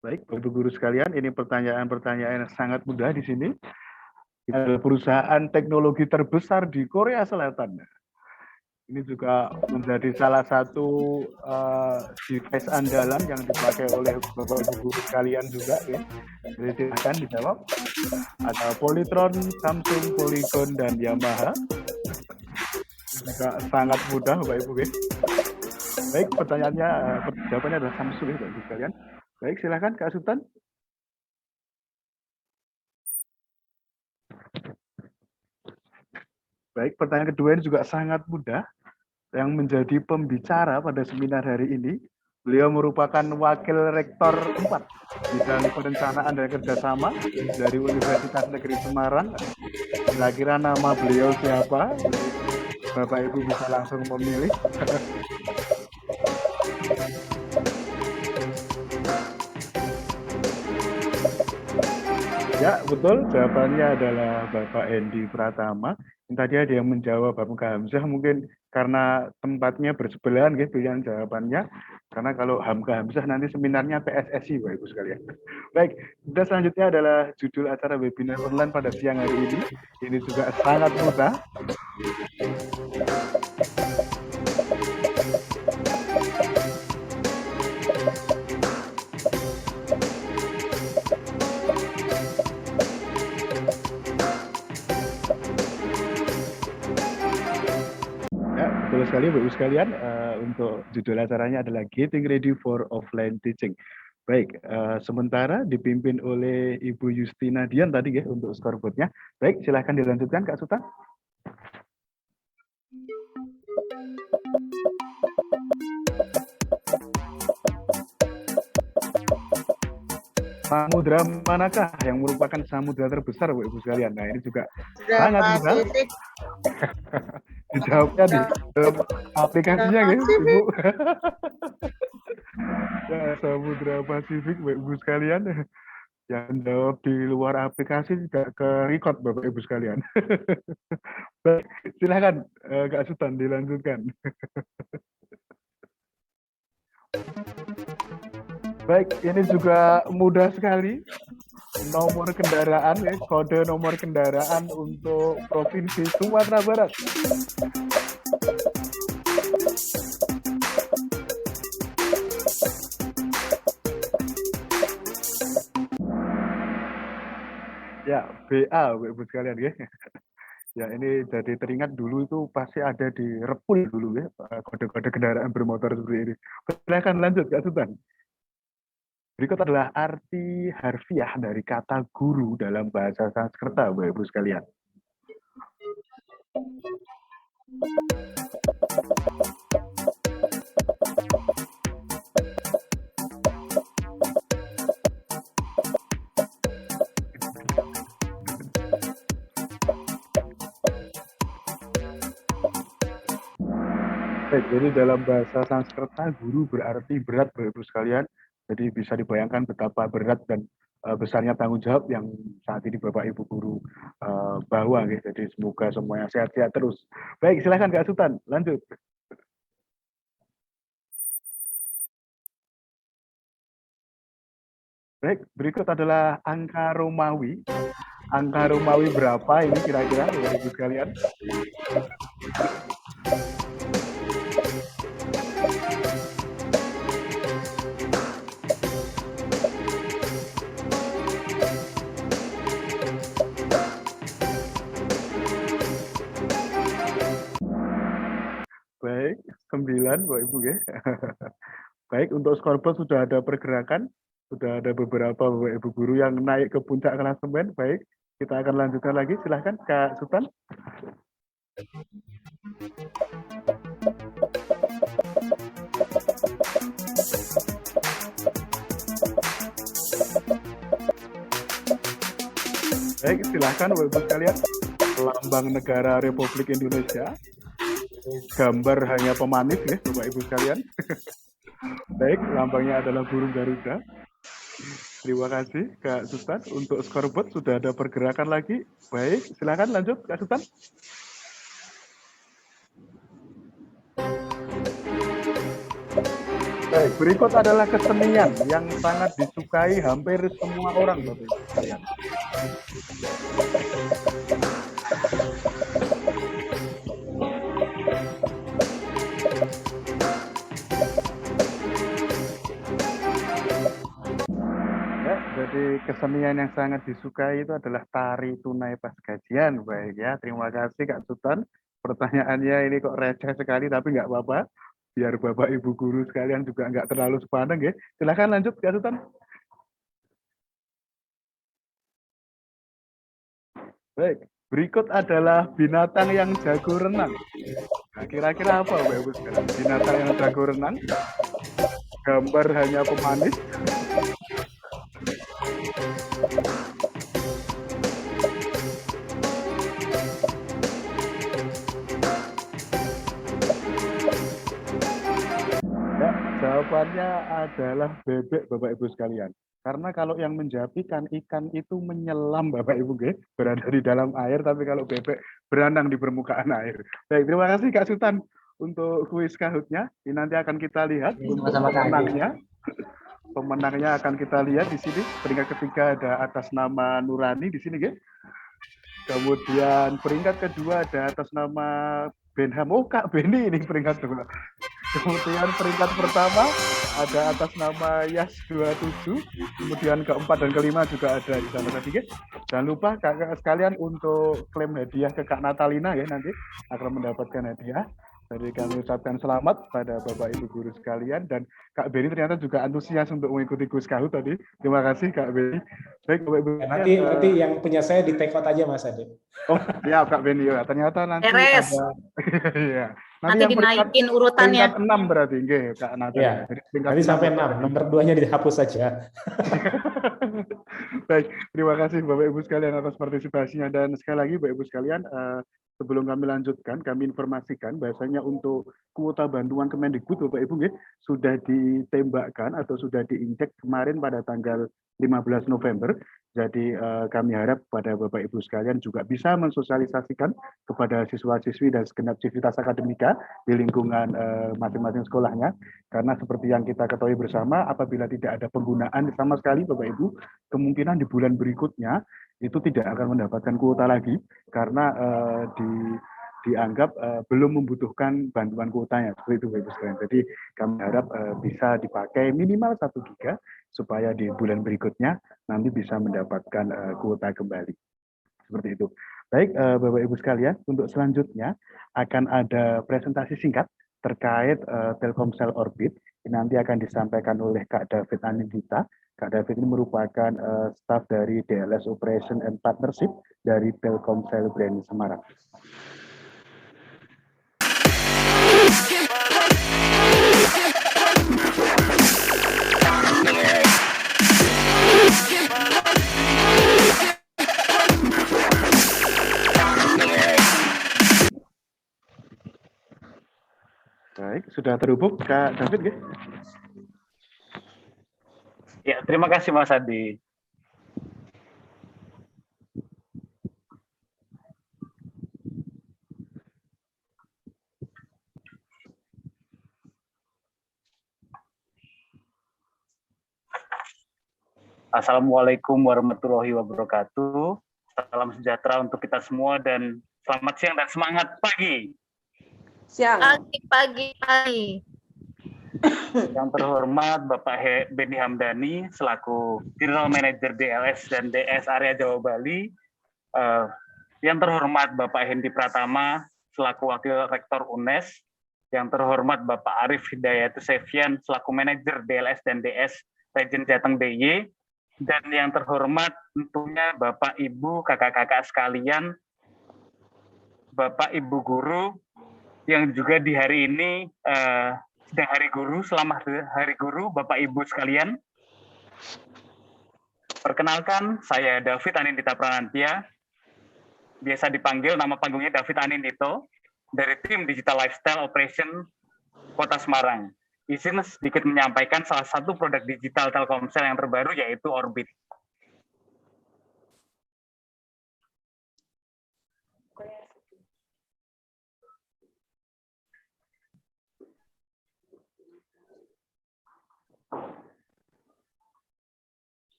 Baik, Bapak Ibu guru sekalian, ini pertanyaan-pertanyaan yang sangat mudah di sini. Adalah perusahaan teknologi terbesar di Korea Selatan. Ini juga menjadi salah satu device andalan yang dipakai oleh Bapak Ibu guru sekalian juga, ya. Jadi silakan dijawab. Ada Polytron, Samsung, Polygon, dan Yamaha. Juga sangat mudah, Bapak Ibu. Baik, pertanyaannya, jawabannya adalah Samsung, ya, Bapak Ibu sekalian. Baik, silakan Kak Sultan. Baik, pertanyaan kedua ini juga sangat mudah. Yang menjadi pembicara pada seminar hari ini, beliau merupakan Wakil Rektor 4 Bidang Perencanaan dan Kerjasama dari Universitas Negeri Semarang. Kira-kira nama beliau siapa? Bapak Ibu bisa langsung memilih. Ya, betul. Jawabannya adalah Bapak Hendy Pratama. Tadi ada yang menjawab Hamka Hamzah, mungkin karena tempatnya bersebelahan, gitu, pilihan jawabannya. Karena kalau Hamka Hamzah nanti seminarnya PSSI, Bapak Ibu sekalian. Baik, dan selanjutnya adalah judul acara webinar online pada siang hari ini. Ini juga sangat mudah. Betul sekali, Bapak Ibu sekalian. Untuk judul acaranya adalah Getting Ready for Offline Teaching. Baik, sementara dipimpin oleh Ibu Justina Dian tadi, ya, untuk scoreboardnya. Baik, silahkan dilanjutkan, Kak Sultan. Samudra manakah yang merupakan samudra terbesar, Bapak Ibu sekalian? Nah, ini juga sangat mudah. Dijawabnya di aplikasinya, ya, Ibu. Ya, Samudra Pasifik, Bapak Ibu sekalian. Yang jawab di luar aplikasi juga ke record, Bapak Ibu sekalian. Baik, silakan Kak Sultan dilanjutkan. Baik, ini juga mudah sekali. Nomor kendaraan, ya, kode nomor kendaraan untuk Provinsi Sumatera Barat. Ya, BA, Bapak-Ibu sekalian, ya. Ya, ini jadi teringat dulu itu pasti ada di Repul dulu, ya, kode-kode kendaraan bermotor seperti ini. Silakan lanjut, Kak Sultan. Berikut adalah arti harfiah dari kata guru dalam bahasa Sanskerta, Bapak-Ibu sekalian. Baik, jadi dalam bahasa Sanskerta, guru berarti berat, Bapak-Ibu sekalian. Jadi bisa dibayangkan betapa berat dan besarnya tanggung jawab yang saat ini Bapak Ibu guru bawa. Gitu. Jadi semoga semuanya sehat-sehat terus. Baik, silakan Kak Sultan, lanjut. Baik, berikut adalah angka Romawi. Angka Romawi berapa ini kira-kira, Bapak-Ibu sekalian? Baik, 9, Bapak Ibu, ya. Baik, untuk scoreboard sudah ada pergerakan, sudah ada beberapa Bapak Ibu guru yang naik ke puncak klasemen. Baik, kita akan lanjutkan lagi. Silahkan Kak Sultan. Baik, silahkan Bapak Ibu sekalian. Lambang negara Republik Indonesia. Gambar hanya pemanis, ya, Bapak Ibu sekalian. Baik, lambangnya adalah burung Garuda. Terima kasih Kak Sultan. Untuk scoreboard sudah ada pergerakan lagi. Baik, silakan lanjut Kak Sultan. Baik, berikut adalah kesenian yang sangat disukai hampir semua orang, Bapak Ibu sekalian. Ya, jadi kesenian yang sangat disukai itu adalah tari tunai pas gajian. Baik ya, terima kasih Kak Sultan. Pertanyaannya ini kok receh sekali, tapi nggak apa-apa. Biar Bapak Ibu guru sekalian juga nggak terlalu sepaneng ya. Silahkan lanjut Kak Sultan. Baik, berikut adalah binatang yang jago renang. Nah, kira-kira apa Bapak Ibu sekalian? Binatang yang jago renang, gambar hanya pemanis, ya, jawabannya adalah bebek Bapak Ibu sekalian. Karena kalau yang menjawab ikan itu menyelam Bapak Ibu, berada di dalam air, tapi kalau bebek berenang di permukaan air. Baik, terima kasih Kak Sultan untuk kuis kahutnya. Ini nanti akan kita lihat untuk Sama-sama Kak Ade. pemenangnya. Pemenangnya akan kita lihat di sini. Peringkat ketiga ada atas nama Nurani di sini, Kemudian peringkat kedua ada atas nama Benham. Oh, Kak Beni ini peringkat kedua. Kemudian peringkat pertama ada atas nama Yas 27. Kemudian keempat dan kelima juga ada di sana tadi. Jangan lupa kakak sekalian untuk klaim hadiah ke Kak Natalina ya, nanti akan mendapatkan hadiah. Jadi kami ucapkan selamat pada Bapak Ibu guru sekalian, dan Kak Beni ternyata juga antusias untuk mengikuti kuis kahut tadi. Terima kasih Kak Beni. Baik Bapak Ibu. Nanti yang punya saya di take out aja Mas Ade. Oh, ya Kak Beni ya. Ternyata nanti Beres. ada ya. Nanti yang dinaikin urutannya. Peringkat 6 berarti nggih, Kak Natalina. Ya, Jadi peringkat nanti 6 sampai Bapak 6, nomor 2-nya dihapus saja. Baik, terima kasih Bapak Ibu sekalian atas partisipasinya, dan sekali lagi Bapak Ibu sekalian, sebelum kami lanjutkan, kami informasikan bahwasanya untuk kuota bantuan Kemendikbud Bapak Ibu sudah ditembakkan atau sudah diinjek kemarin pada tanggal 15 November. Jadi kami harap pada Bapak Ibu sekalian juga bisa mensosialisasikan kepada siswa-siswi dan segenap civitas akademika di lingkungan masing-masing sekolahnya. Karena seperti yang kita ketahui bersama, apabila tidak ada penggunaan sama sekali Bapak Ibu, kemungkinan di bulan berikutnya itu tidak akan mendapatkan kuota lagi, karena dianggap belum membutuhkan bantuan kuotanya. Seperti itu Bapak Ibu sekalian. Jadi kami harap bisa dipakai minimal 1 giga supaya di bulan berikutnya nanti bisa mendapatkan kuota kembali. Seperti itu. Baik Bapak Ibu sekalian, untuk selanjutnya akan ada presentasi singkat terkait Telkomsel Orbit. Ini nanti akan disampaikan oleh Kak David Anindita. Kak David ini merupakan staf dari DLS Operation and Partnership dari Telkomsel Brand Semarang. Baik, sudah terhubung Kak David, Ya, terima kasih Mas Adi. Assalamualaikum warahmatullahi wabarakatuh. Salam sejahtera untuk kita semua dan selamat siang dan semangat pagi. Siang. Pagi. Yang terhormat Bapak Beni Hamdani selaku General Manager DLS dan DS Area Jawa Bali. Yang terhormat Bapak Hendi Pratama selaku Wakil Rektor UNES. Yang terhormat Bapak Arif Hidayat Sefian selaku Manajer DLS dan DS Region Jateng DIY. Dan yang terhormat tentunya Bapak Ibu, kakak-kakak sekalian, Bapak Ibu guru yang juga di hari ini sedang hari guru. Selamat hari guru Bapak Ibu sekalian. Perkenalkan, saya David Anindita Pranantia, biasa dipanggil nama panggungnya David Anindito, dari tim Digital Lifestyle Operation Kota Semarang. Izin sedikit menyampaikan salah satu produk digital Telkomsel yang terbaru, yaitu Orbit.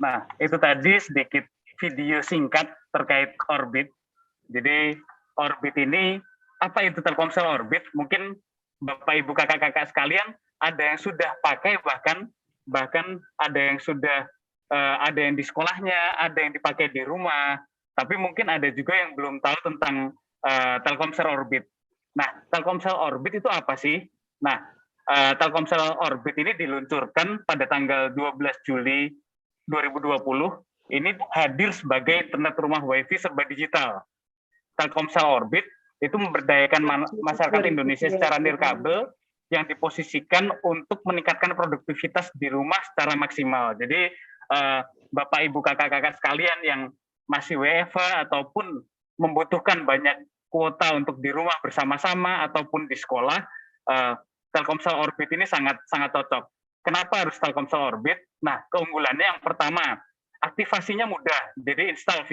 Nah, itu tadi sedikit video singkat terkait Orbit. Jadi Orbit ini, apa itu Telkomsel Orbit? Mungkin Bapak Ibu kakak-kakak sekalian ada yang sudah pakai, bahkan ada yang sudah ada yang di sekolahnya, ada yang dipakai di rumah. Tapi mungkin ada juga yang belum tahu tentang Telkomsel Orbit. Nah, Telkomsel Orbit itu apa sih? Nah, Telkomsel Orbit ini diluncurkan pada tanggal 12 Juli 2020. Ini hadir sebagai internet rumah WiFi serba digital. Telkomsel Orbit itu memberdayakan masyarakat Indonesia secara nirkabel yang diposisikan untuk meningkatkan produktivitas di rumah secara maksimal. Jadi Bapak Ibu kakak-kakak sekalian yang masih WFH ataupun membutuhkan banyak kuota untuk di rumah bersama-sama ataupun di sekolah, Telkomsel Orbit ini sangat cocok. Kenapa harus Telkomsel Orbit? Nah, keunggulannya yang pertama, aktivasinya mudah. Jadi install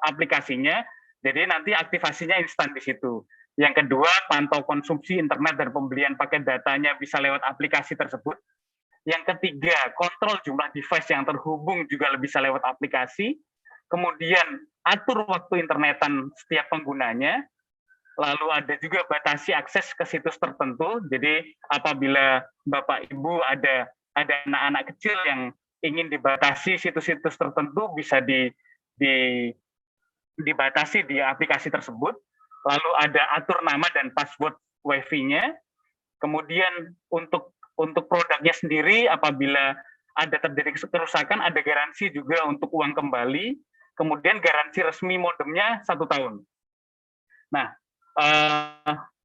aplikasinya, jadi nanti aktivasinya instan di situ. Yang kedua, pantau konsumsi internet dan pembelian paket datanya bisa lewat aplikasi tersebut. Yang ketiga, kontrol jumlah device yang terhubung juga bisa lewat aplikasi. Kemudian, atur waktu internetan setiap penggunanya. Lalu ada juga batasi akses ke situs tertentu. Jadi apabila Bapak Ibu ada anak-anak kecil yang ingin dibatasi situs-situs tertentu, bisa dibatasi di aplikasi tersebut. Lalu ada atur nama dan password Wi-Fi-nya. Kemudian untuk produknya sendiri, apabila ada terjadi kerusakan, ada garansi juga untuk uang kembali. Kemudian garansi resmi modemnya 1 tahun. Nah,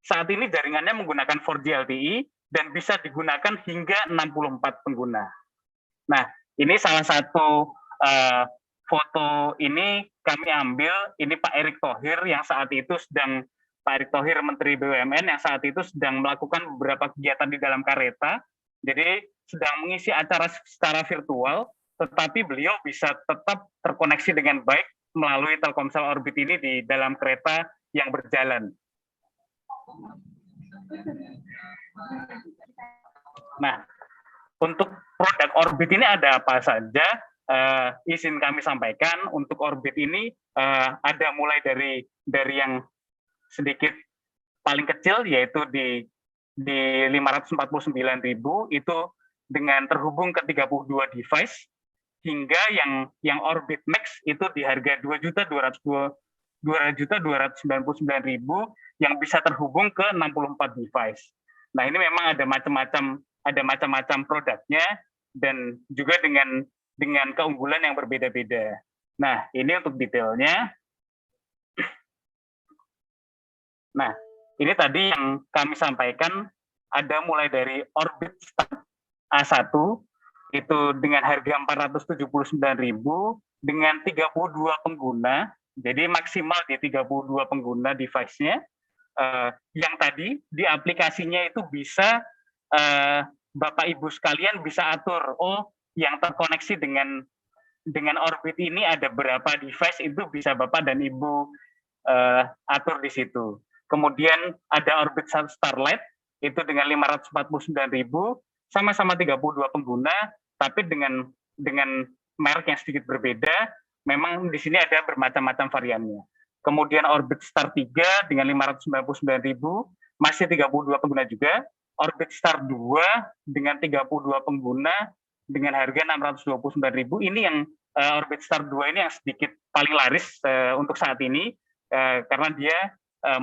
saat ini jaringannya menggunakan 4G LTE dan bisa digunakan hingga 64 pengguna. Nah, ini salah satu foto ini kami ambil, ini Pak Erick Thohir yang saat itu Pak Erick Thohir Menteri BUMN yang saat itu sedang melakukan beberapa kegiatan di dalam kereta, jadi sedang mengisi acara secara virtual, tetapi beliau bisa tetap terkoneksi dengan baik melalui Telkomsel Orbit ini di dalam kereta yang berjalan. Nah, untuk produk Orbit ini ada apa saja? Izin kami sampaikan, untuk Orbit ini ada mulai dari yang sedikit paling kecil, yaitu di 549.000 itu dengan terhubung ke 32 device, hingga yang Orbit Max itu di harga 2.299.000 yang bisa terhubung ke 64 device. Nah, ini memang ada macam-macam produknya dan juga dengan keunggulan yang berbeda-beda. Nah, ini untuk detailnya. Nah, ini tadi yang kami sampaikan, ada mulai dari Orbit Start A1 itu dengan harga 479.000 dengan 32 pengguna. Jadi maksimal di 32 pengguna device-nya. Yang tadi di aplikasinya itu bisa Bapak Ibu sekalian bisa atur, yang terkoneksi dengan Orbit ini ada berapa device, itu bisa Bapak dan Ibu atur di situ. Kemudian ada Orbit Starlight itu dengan 549.000, sama-sama 32 pengguna, tapi dengan merek yang sedikit berbeda. Memang di sini ada bermacam-macam variannya. Kemudian Orbit Star 3 dengan 599.000, masih 32 pengguna juga. Orbit Star 2 dengan 32 pengguna dengan harga 629.000. Ini yang Orbit Star 2 ini yang sedikit paling laris untuk saat ini, karena dia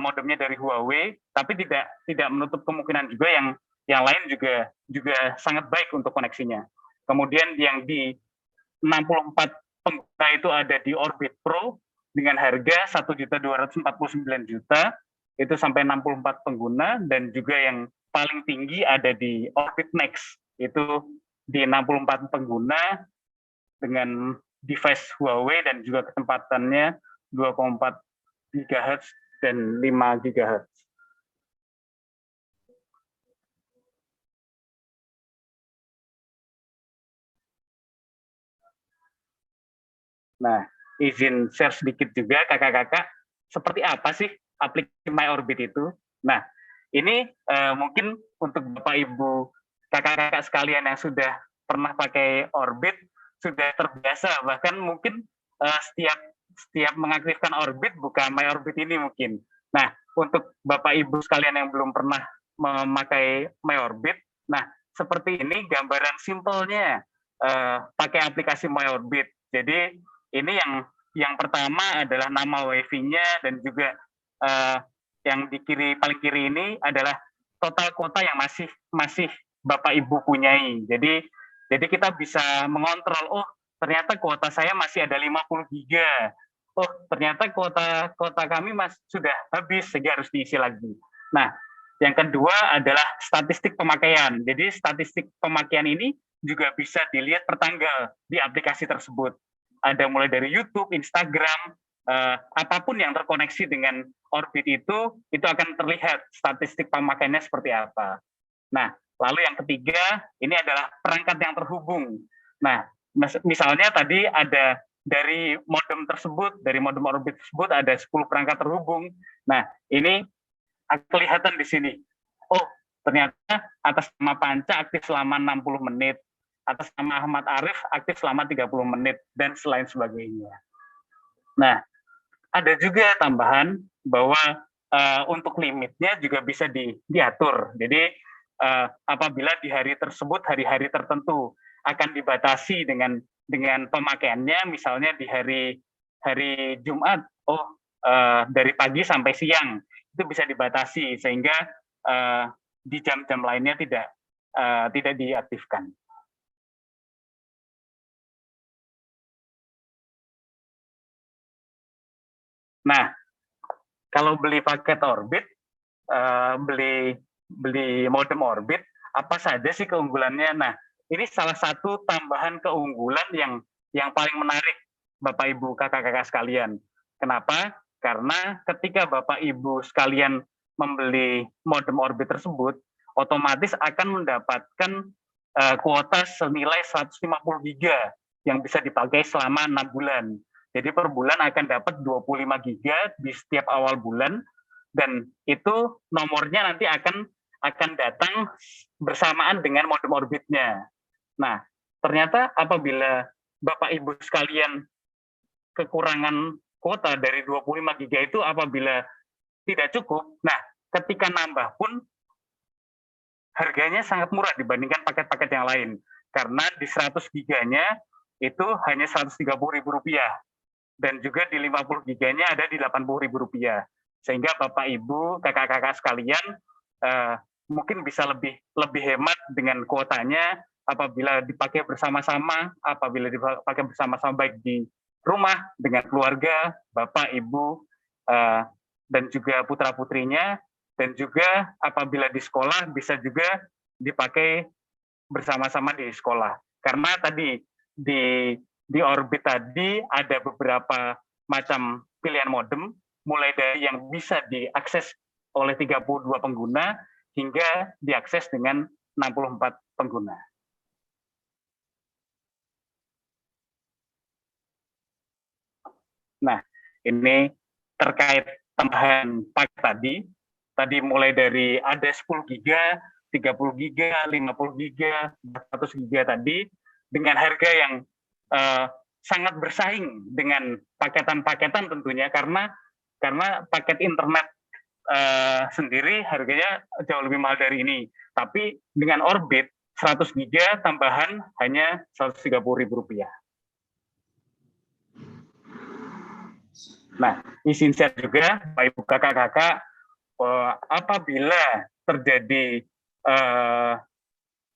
modemnya dari Huawei, tapi tidak menutup kemungkinan juga yang lain juga sangat baik untuk koneksinya. Kemudian yang di 64 pengguna itu ada di Orbit Pro dengan harga 1.249.000, itu sampai 64 pengguna, dan juga yang paling tinggi ada di Orbit Max, itu di 64 pengguna dengan device Huawei dan juga kecepatannya 2,4 GHz dan 5 GHz. Nah, izin share sedikit juga kakak-kakak, seperti apa sih aplikasi MyOrbit itu? Nah, ini mungkin untuk Bapak Ibu kakak-kakak sekalian yang sudah pernah pakai Orbit, sudah terbiasa, bahkan mungkin setiap mengaktifkan orbit buka My Orbit ini mungkin. Nah, untuk Bapak Ibu sekalian yang belum pernah memakai My Orbit, nah seperti ini gambaran simpelnya pakai aplikasi My Orbit. Jadi ini yang pertama adalah nama WiFi-nya dan juga yang di paling kiri ini adalah total kuota yang masih Bapak Ibu punyai. Jadi kita bisa mengontrol, oh ternyata kuota saya masih ada 50 giga. Oh ternyata kuota kami sudah habis, sehingga harus diisi lagi. Nah, yang kedua adalah statistik pemakaian. Jadi statistik pemakaian ini juga bisa dilihat per tanggal di aplikasi tersebut. Ada mulai dari YouTube, Instagram, apapun yang terkoneksi dengan Orbit itu akan terlihat statistik pemakaiannya seperti apa. Nah, lalu yang ketiga, ini adalah perangkat yang terhubung. Nah, misalnya tadi ada dari modem tersebut, dari modem Orbit tersebut ada 10 perangkat terhubung. Nah, ini kelihatan di sini. Oh, ternyata atas nama Panca aktif selama 60 menit, atas nama Ahmad Arif aktif selama 30 menit, dan selain sebagainya. Nah, ada juga tambahan bahwa untuk limitnya juga bisa diatur. Jadi, apabila di hari tersebut, hari-hari tertentu akan dibatasi dengan pemakaiannya, misalnya di hari Jumat, dari pagi sampai siang, itu bisa dibatasi sehingga di jam-jam lainnya tidak diaktifkan. Nah, kalau beli paket Orbit, beli modem Orbit, apa saja sih keunggulannya? Nah, ini salah satu tambahan keunggulan yang paling menarik, Bapak Ibu, kakak-kakak sekalian. Kenapa? Karena ketika Bapak Ibu sekalian membeli modem Orbit tersebut, otomatis akan mendapatkan kuota senilai 150 giga yang bisa dipakai selama 6 bulan. Jadi per bulan akan dapat 25 giga di setiap awal bulan, dan itu nomornya nanti akan datang bersamaan dengan modem Orbitnya. Nah, ternyata apabila Bapak Ibu sekalian kekurangan kuota dari 25 giga itu apabila tidak cukup, nah ketika nambah pun harganya sangat murah dibandingkan paket-paket yang lain. Karena di 100 giganya itu hanya Rp130.000. Dan juga di 50 giganya ada di Rp80.000. Sehingga Bapak Ibu, kakak-kakak sekalian mungkin bisa lebih hemat dengan kuotanya apabila dipakai bersama-sama, baik di rumah dengan keluarga, Bapak, Ibu, dan juga putra-putrinya, dan juga apabila di sekolah bisa juga dipakai bersama-sama di sekolah. Karena tadi di Orbit tadi ada beberapa macam pilihan modem, mulai dari yang bisa diakses oleh 32 pengguna hingga diakses dengan 64 pengguna. Nah, ini terkait tambahan paket tadi mulai dari ada 10 giga, 30 giga, 50 giga, 100 giga tadi, dengan harga yang sangat bersaing dengan paketan-paketan tentunya, karena paket internet sendiri harganya jauh lebih mahal dari ini. Tapi dengan Orbit 100 giga tambahan hanya Rp130.000. Nah, izin share juga, Bapak Ibu kakak-kakak, apabila terjadi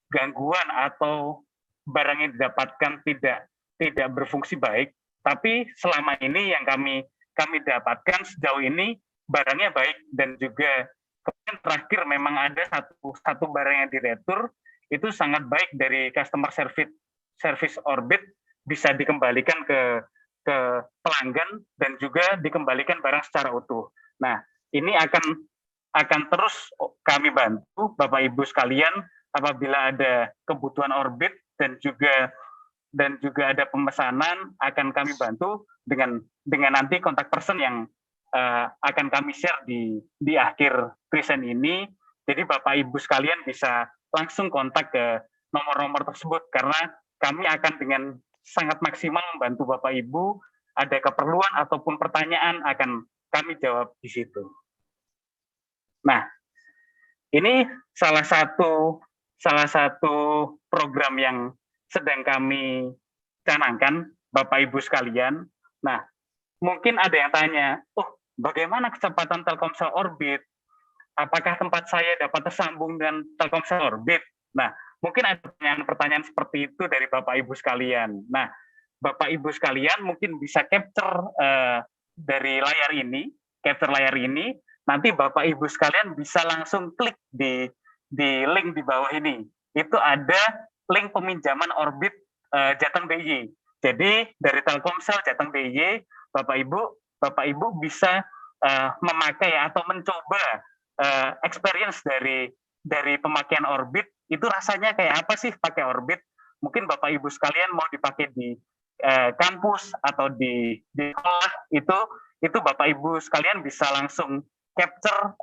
gangguan atau barang yang didapatkan tidak berfungsi baik, tapi selama ini yang kami dapatkan sejauh ini barangnya baik, dan juga kemudian terakhir memang ada satu barang yang diretur itu sangat baik dari customer service Orbit, bisa dikembalikan ke pelanggan dan juga dikembalikan barang secara utuh. Nah, ini akan terus kami bantu Bapak Ibu sekalian apabila ada kebutuhan Orbit dan juga ada pemesanan, akan kami bantu dengan nanti kontak person yang akan kami share di akhir present ini. Jadi Bapak Ibu sekalian bisa langsung kontak ke nomor-nomor tersebut, karena kami akan dengan sangat maksimal membantu Bapak Ibu. Ada keperluan ataupun pertanyaan akan kami jawab di situ. Nah, ini salah satu program yang sedang kami canangkan, Bapak Ibu sekalian. Nah, mungkin ada yang tanya, bagaimana kecepatan Telkomsel Orbit? Apakah tempat saya dapat tersambung dengan Telkomsel Orbit? Nah, mungkin ada pertanyaan-pertanyaan seperti itu dari Bapak Ibu sekalian. Nah, Bapak Ibu sekalian mungkin bisa capture dari layar ini, nanti Bapak Ibu sekalian bisa langsung klik di link di bawah ini. Itu ada link peminjaman Orbit Jateng DIY. Jadi dari Telkomsel Jateng DIY, Bapak Ibu bisa memakai atau mencoba experience dari pemakaian Orbit. Itu rasanya kayak apa sih pakai Orbit? Mungkin Bapak Ibu sekalian mau dipakai di kampus atau di sekolah, itu Bapak Ibu sekalian bisa langsung capture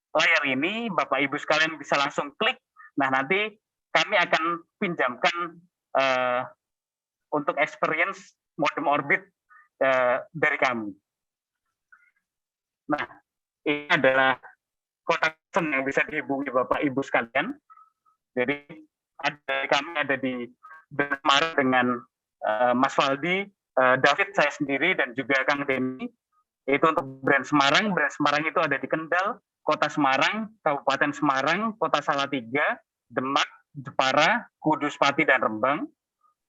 layar ini, Bapak Ibu sekalian bisa langsung klik. Nah, nanti kami akan pinjamkan untuk experience modem Orbit dari kami. Nah, ini adalah kontak person yang bisa dihubungi Bapak Ibu sekalian. Jadi kami ada di Semarang dengan Mas Waldi, David, saya sendiri, dan juga Kang Denny. Itu untuk brand Semarang. Brand Semarang itu ada di Kendal, Kota Semarang, Kabupaten Semarang, Kota Salatiga, Demak, Jepara, Kudus, Pati, dan Rembang.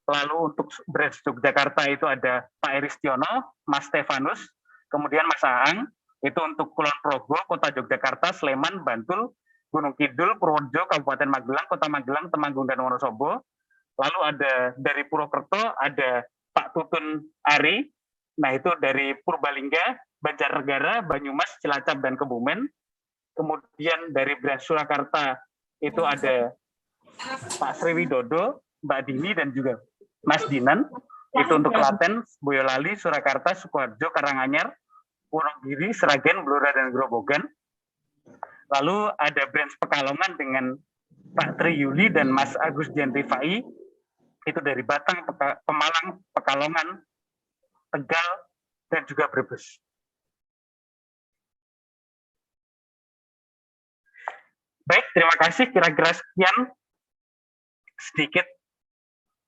Lalu untuk brand Yogyakarta itu ada Pak Eristiono, Mas Stefanus, kemudian Mas Aang. Itu untuk Kulon Progo, Kota Yogyakarta, Sleman, Bantul, Gunung Kidul, Purworejo, Kabupaten Magelang, Kota Magelang, Temanggung, dan Wonosobo. Lalu ada dari Purwokerto, ada Pak Tutun Ari. Nah, itu dari Purbalingga, Banjarnegara, Banyumas, Cilacap, dan Kebumen. Kemudian dari brand Surakarta itu ada Pak Sriwidodo, Mbak Dini, dan juga Mas Dinan. Itu untuk Klaten, Boyolali, Surakarta, Sukoharjo, Karanganyar, Wonogiri, Sragen, Blora, dan Grobogan. Lalu ada brand Pekalongan dengan Pak Tri Yuli dan Mas Agus Dian Rifai. Itu dari Batang, Pemalang, Pekalongan, Tegal, dan juga Brebes. Baik, terima kasih. Kira-kira sekian sedikit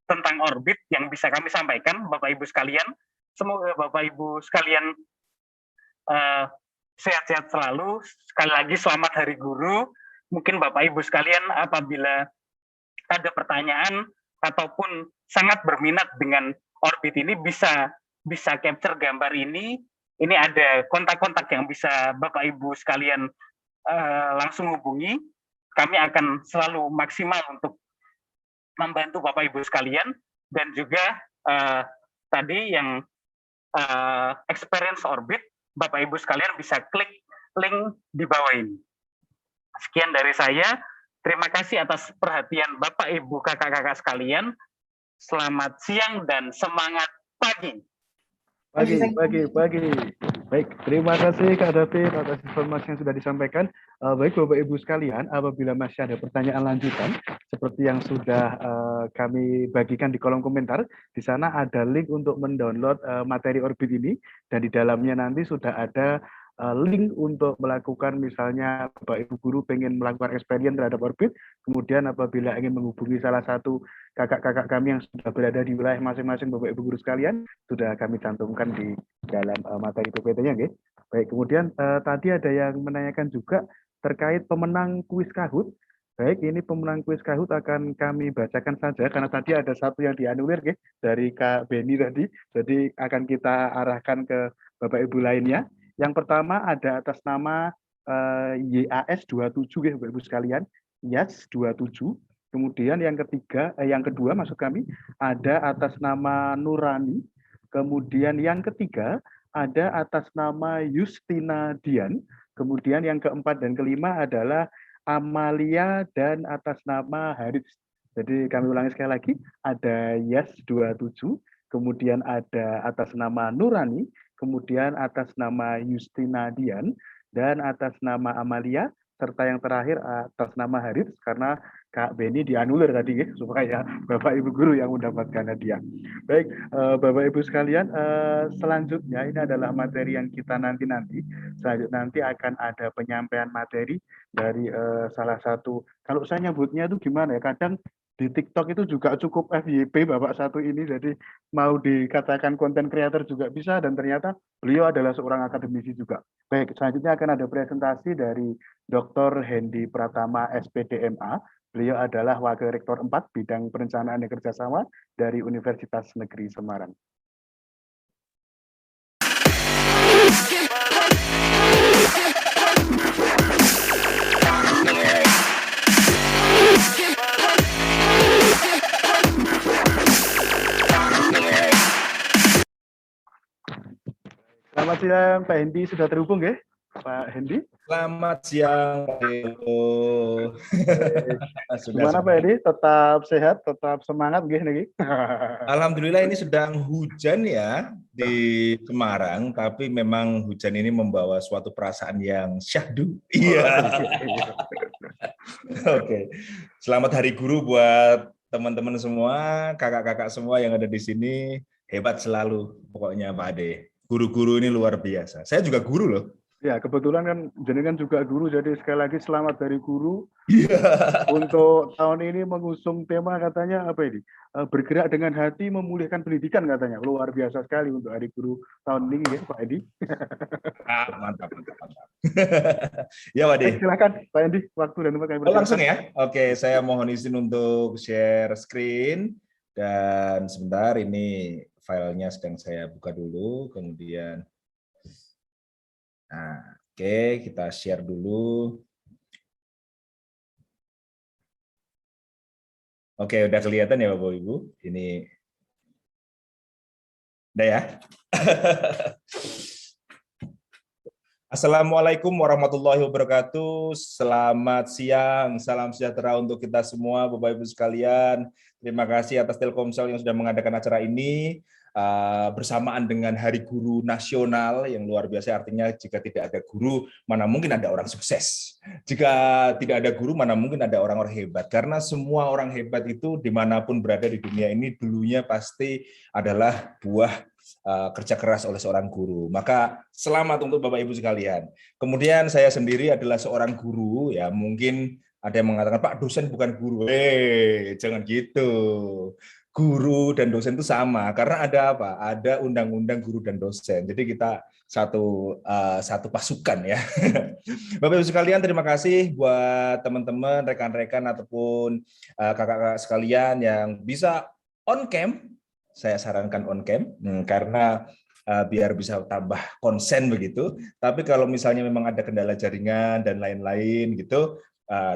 tentang Orbit yang bisa kami sampaikan, Bapak Ibu sekalian. Semoga Bapak Ibu sekalian sehat-sehat selalu. Sekali lagi selamat Hari Guru. Mungkin Bapak Ibu sekalian apabila ada pertanyaan ataupun sangat berminat dengan Orbit ini bisa capture gambar ini. Ini ada kontak-kontak yang bisa Bapak Ibu sekalian langsung hubungi. Kami akan selalu maksimal untuk membantu Bapak Ibu sekalian, dan juga tadi yang experience Orbit, Bapak Ibu sekalian bisa klik link di bawah ini. Sekian dari saya. Terima kasih atas perhatian Bapak Ibu kakak-kakak sekalian. Selamat siang dan semangat pagi. Pagi. Baik, terima kasih Kak David atas informasi yang sudah disampaikan. Baik Bapak Ibu sekalian, apabila masih ada pertanyaan lanjutan seperti yang sudah kami bagikan di kolom komentar, di sana ada link untuk mendownload materi Orbit ini, dan di dalamnya nanti sudah ada link untuk melakukan, misalnya Bapak Ibu guru pengen melakukan experience terhadap Orbit, kemudian apabila ingin menghubungi salah satu kakak-kakak kami yang sudah berada di wilayah masing-masing Bapak Ibu guru sekalian, sudah kami cantumkan di dalam materi PPT-nya. Okay? Baik, kemudian tadi ada yang menanyakan juga terkait pemenang kuis Kahoot. Baik, ini pemenang kuis Kahoot akan kami bacakan saja, karena tadi ada satu yang dianulir dari Kak Beni tadi, jadi akan kita arahkan ke Bapak Ibu lainnya. Yang pertama ada atas nama YAS27 Bapak Ibu sekalian, YAS27. Kemudian yang kedua maksud kami ada atas nama Nurani. Kemudian yang ketiga ada atas nama Justina Dian. Kemudian yang keempat dan kelima adalah Amalia dan atas nama Harits. Jadi kami ulangi sekali lagi, ada YAS27, kemudian ada atas nama Nurani, kemudian atas nama Justina Dian, dan atas nama Amalia, serta yang terakhir atas nama Haris karena Kak Beni dianulir tadi ya, supaya Bapak Ibu guru yang mendapatkan hadiah. Baik, Bapak Ibu sekalian, selanjutnya ini adalah materi yang kita nanti. Selanjutnya nanti akan ada penyampaian materi dari salah satu, kalau saya nyebutnya itu gimana ya, kadang di TikTok itu juga cukup FYP Bapak satu ini, jadi mau dikatakan konten kreator juga bisa, dan ternyata beliau adalah seorang akademisi juga. Baik, selanjutnya akan ada presentasi dari Dr. Hendy Pratama, SPDMA. Beliau adalah Wakil Rektor 4 Bidang Perencanaan dan Kerjasama dari Universitas Negeri Semarang. Selamat siang, Pak Hendy. Sudah terhubung ya, Pak Hendy? Selamat siang, Pak Eko. Gimana Pak Hendy? Tetap sehat, tetap semangat nggih niki? Alhamdulillah ini sedang hujan ya di Semarang, tapi memang hujan ini membawa suatu perasaan yang syahdu. Iya. Oke. Selamat Hari Guru buat teman-teman semua, kakak-kakak semua yang ada di sini. Hebat selalu pokoknya Pak Ade. Guru-guru ini luar biasa. Saya juga guru loh. Ya, kebetulan kan jenengan juga guru, jadi sekali lagi selamat Hari Guru. Iya. Untuk tahun ini mengusung tema katanya apa ini? Bergerak dengan hati memulihkan pendidikan katanya. Luar biasa sekali untuk Hari Guru tahun ini ya, Pak Edi. Mantap. Ya, Pak Edi. Silakan Pak Edi, waktu dan tempat kami persilakan. Langsung ya. Oke, saya mohon izin untuk share screen, dan sebentar ini filenya sedang saya buka dulu, kemudian nah, oke, kita share dulu. Oke, udah kelihatan ya Bapak Ibu? Ini udah ya? Assalamualaikum warahmatullahi wabarakatuh. Selamat siang, salam sejahtera untuk kita semua Bapak Ibu sekalian. Terima kasih atas Telkomsel yang sudah mengadakan acara ini. Bersamaan dengan Hari Guru Nasional yang luar biasa, artinya jika tidak ada guru, mana mungkin ada orang sukses. Jika tidak ada guru, mana mungkin ada orang-orang hebat. Karena semua orang hebat itu dimanapun berada di dunia ini dulunya pasti adalah buah kerja keras oleh seorang guru. Maka selamat untuk Bapak Ibu sekalian. Kemudian saya sendiri adalah seorang guru, ya mungkin ada yang mengatakan Pak dosen bukan guru. Jangan gitu. Guru dan dosen itu sama, karena ada apa? Ada undang-undang guru dan dosen. Jadi kita satu pasukan ya. Bapak Ibu sekalian, terima kasih buat teman-teman, rekan-rekan ataupun kakak-kakak sekalian yang bisa on cam. Saya sarankan on cam karena biar bisa tambah konsen begitu. Tapi kalau misalnya memang ada kendala jaringan dan lain-lain gitu,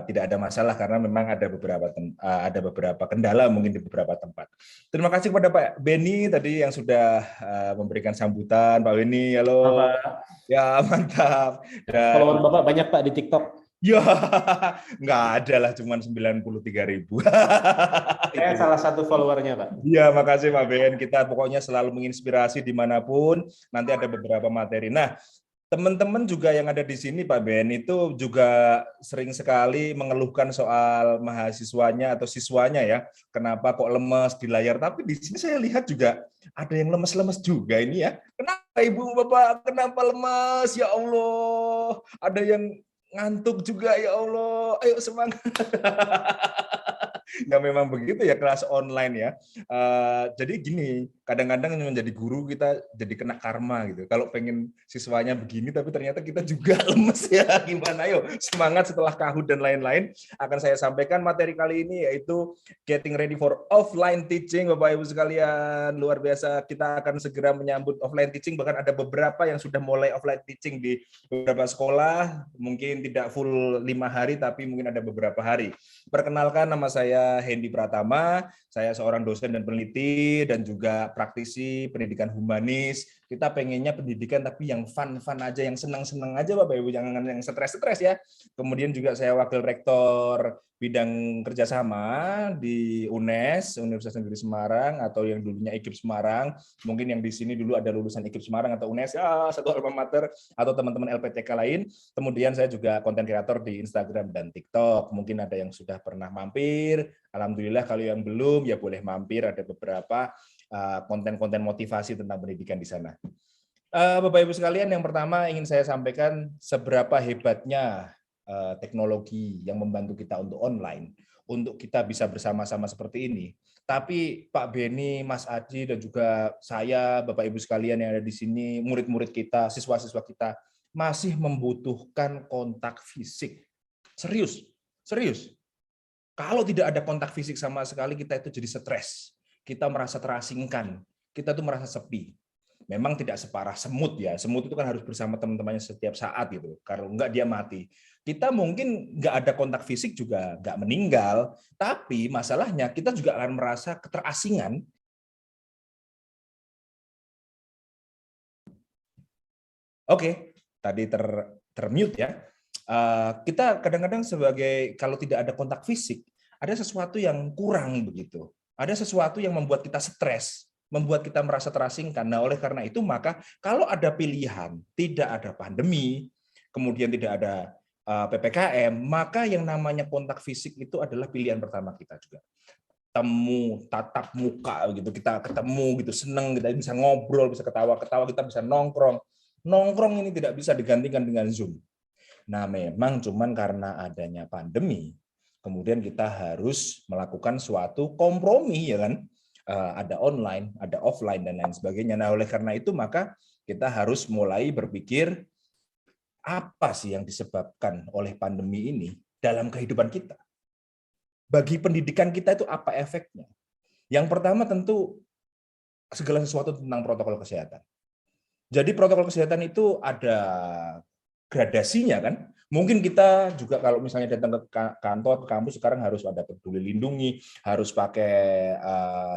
tidak ada masalah karena memang ada beberapa kendala mungkin di beberapa tempat. Terima kasih kepada Pak Beni tadi yang sudah memberikan sambutan. Pak Beni, halo. Bapak. Ya, mantap. Dan follower Bapak banyak Pak di TikTok. Ya, nggak ada lah, cuma 93.000. Saya salah satu followernya, Pak. Iya, makasih Pak Ben. Kita pokoknya selalu menginspirasi dimanapun. Nanti ada beberapa materi. Nah, teman-teman juga yang ada di sini Pak Ben itu juga sering sekali mengeluhkan soal mahasiswanya atau siswanya ya. Kenapa kok lemes di layar? Tapi di sini saya lihat juga ada yang lemes-lemes juga ini ya. Kenapa Ibu Bapak? Kenapa lemes? Ya Allah. Ada yang ngantuk juga ya Allah. Ayo semangat. Ya memang begitu ya kelas online ya. Jadi gini, kadang-kadang menjadi guru kita jadi kena karma gitu. Kalau pengen siswanya begini tapi ternyata kita juga lemes ya. Gimana yuk semangat setelah Kahoot dan lain-lain. Akan saya sampaikan materi kali ini yaitu Getting Ready for Offline Teaching. Bapak Ibu sekalian, luar biasa, kita akan segera menyambut offline teaching. Bahkan ada beberapa yang sudah mulai offline teaching di beberapa sekolah. Mungkin tidak full 5 hari tapi mungkin ada beberapa hari. Perkenalkan, nama saya Hendy Pratama, saya seorang dosen dan peneliti dan juga praktisi pendidikan humanis Kita pengennya pendidikan tapi yang fun-fun aja, yang senang-senang aja Bapak Ibu, jangan yang stres-stres ya. Kemudian juga saya wakil rektor bidang kerjasama di UNES, Universitas Negeri Semarang, atau yang dulunya IKIP Semarang. Mungkin yang di sini dulu ada lulusan IKIP Semarang atau UNES, ya satu alma mater, atau teman-teman LPTK lain. Kemudian saya juga konten kreator di Instagram dan TikTok. Mungkin ada yang sudah pernah mampir. Alhamdulillah, kalau yang belum ya boleh mampir, ada beberapa konten-konten motivasi tentang pendidikan di sana. Bapak Ibu sekalian, yang pertama ingin saya sampaikan seberapa hebatnya teknologi yang membantu kita untuk online, untuk kita bisa bersama-sama seperti ini. Tapi Pak Beni, Mas Adi, dan juga saya, Bapak Ibu sekalian yang ada di sini, murid-murid kita, siswa-siswa kita, masih membutuhkan kontak fisik. Serius, serius. Kalau tidak ada kontak fisik sama sekali, kita itu jadi stres. Kita merasa terasingkan, kita tuh merasa sepi. Memang tidak separah semut ya. Semut itu kan harus bersama teman-temannya setiap saat gitu. Kalau enggak dia mati. Kita mungkin nggak ada kontak fisik juga nggak meninggal, tapi masalahnya kita juga akan merasa keterasingan. Oke, tadi termute ya. Kita kadang-kadang sebagai, kalau tidak ada kontak fisik, ada sesuatu yang kurang begitu. Ada sesuatu yang membuat kita stres, membuat kita merasa terasingkan. Nah, oleh karena itu maka kalau ada pilihan, tidak ada pandemi, kemudian tidak ada PPKM, maka yang namanya kontak fisik itu adalah pilihan pertama kita juga. Temu, tatap muka gitu, kita ketemu gitu, seneng, kita bisa ngobrol, bisa ketawa-ketawa, kita bisa nongkrong. Nongkrong ini tidak bisa digantikan dengan Zoom. Nah, memang cuman karena adanya pandemi, kemudian kita harus melakukan suatu kompromi, ya kan? Ada online, ada offline, dan lain sebagainya. Nah, oleh karena itu maka kita harus mulai berpikir apa sih yang disebabkan oleh pandemi ini dalam kehidupan kita. Bagi pendidikan kita itu apa efeknya? Yang pertama tentu segala sesuatu tentang protokol kesehatan. Jadi protokol kesehatan itu ada gradasinya kan. Mungkin kita juga kalau misalnya datang ke kantor, ke kampus, sekarang harus ada peduli lindungi, harus pakai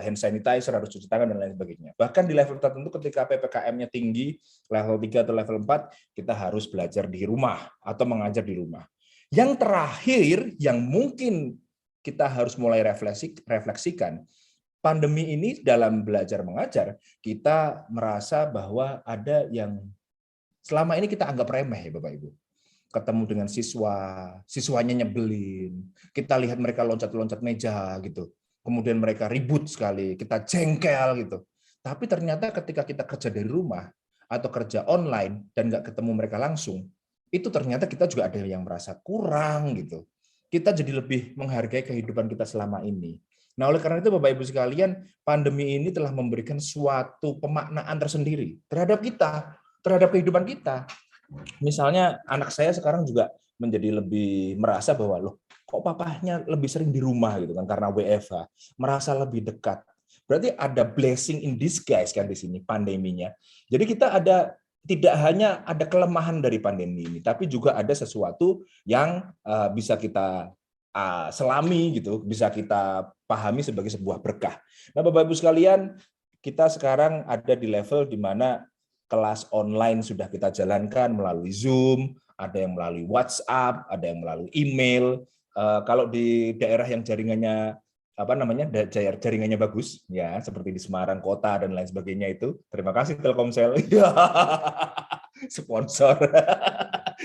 hand sanitizer, harus cuci tangan, dan lain sebagainya. Bahkan di level tertentu ketika PPKM-nya tinggi, level 3 atau level 4, kita harus belajar di rumah atau mengajar di rumah. Yang terakhir, yang mungkin kita harus mulai refleksikan, pandemi ini dalam belajar mengajar, kita merasa bahwa ada yang selama ini kita anggap remeh ya Bapak Ibu. Ketemu dengan siswanya nyebelin, kita lihat mereka loncat-loncat meja gitu, kemudian mereka ribut sekali, kita jengkel gitu. Tapi ternyata ketika kita kerja dari rumah atau kerja online dan nggak ketemu mereka langsung, itu ternyata kita juga ada yang merasa kurang gitu. Kita jadi lebih menghargai kehidupan kita selama ini. Nah, oleh karena itu Bapak Ibu sekalian, pandemi ini telah memberikan suatu pemaknaan tersendiri terhadap kita, terhadap kehidupan kita. Misalnya anak saya sekarang juga menjadi lebih merasa bahwa loh, kok papahnya lebih sering di rumah gitu kan karena WFH, merasa lebih dekat. Berarti ada blessing in disguise kan di sini pandeminya. Jadi kita ada, tidak hanya ada kelemahan dari pandemi ini, tapi juga ada sesuatu yang bisa kita selami gitu, bisa kita pahami sebagai sebuah berkah. Nah, Bapak Ibu sekalian, kita sekarang ada di level di mana kelas online sudah kita jalankan melalui Zoom, ada yang melalui WhatsApp, ada yang melalui email. Kalau di daerah yang jaringannya jaringannya bagus, ya seperti di Semarang Kota dan lain sebagainya itu. Terima kasih Telkomsel, sponsor.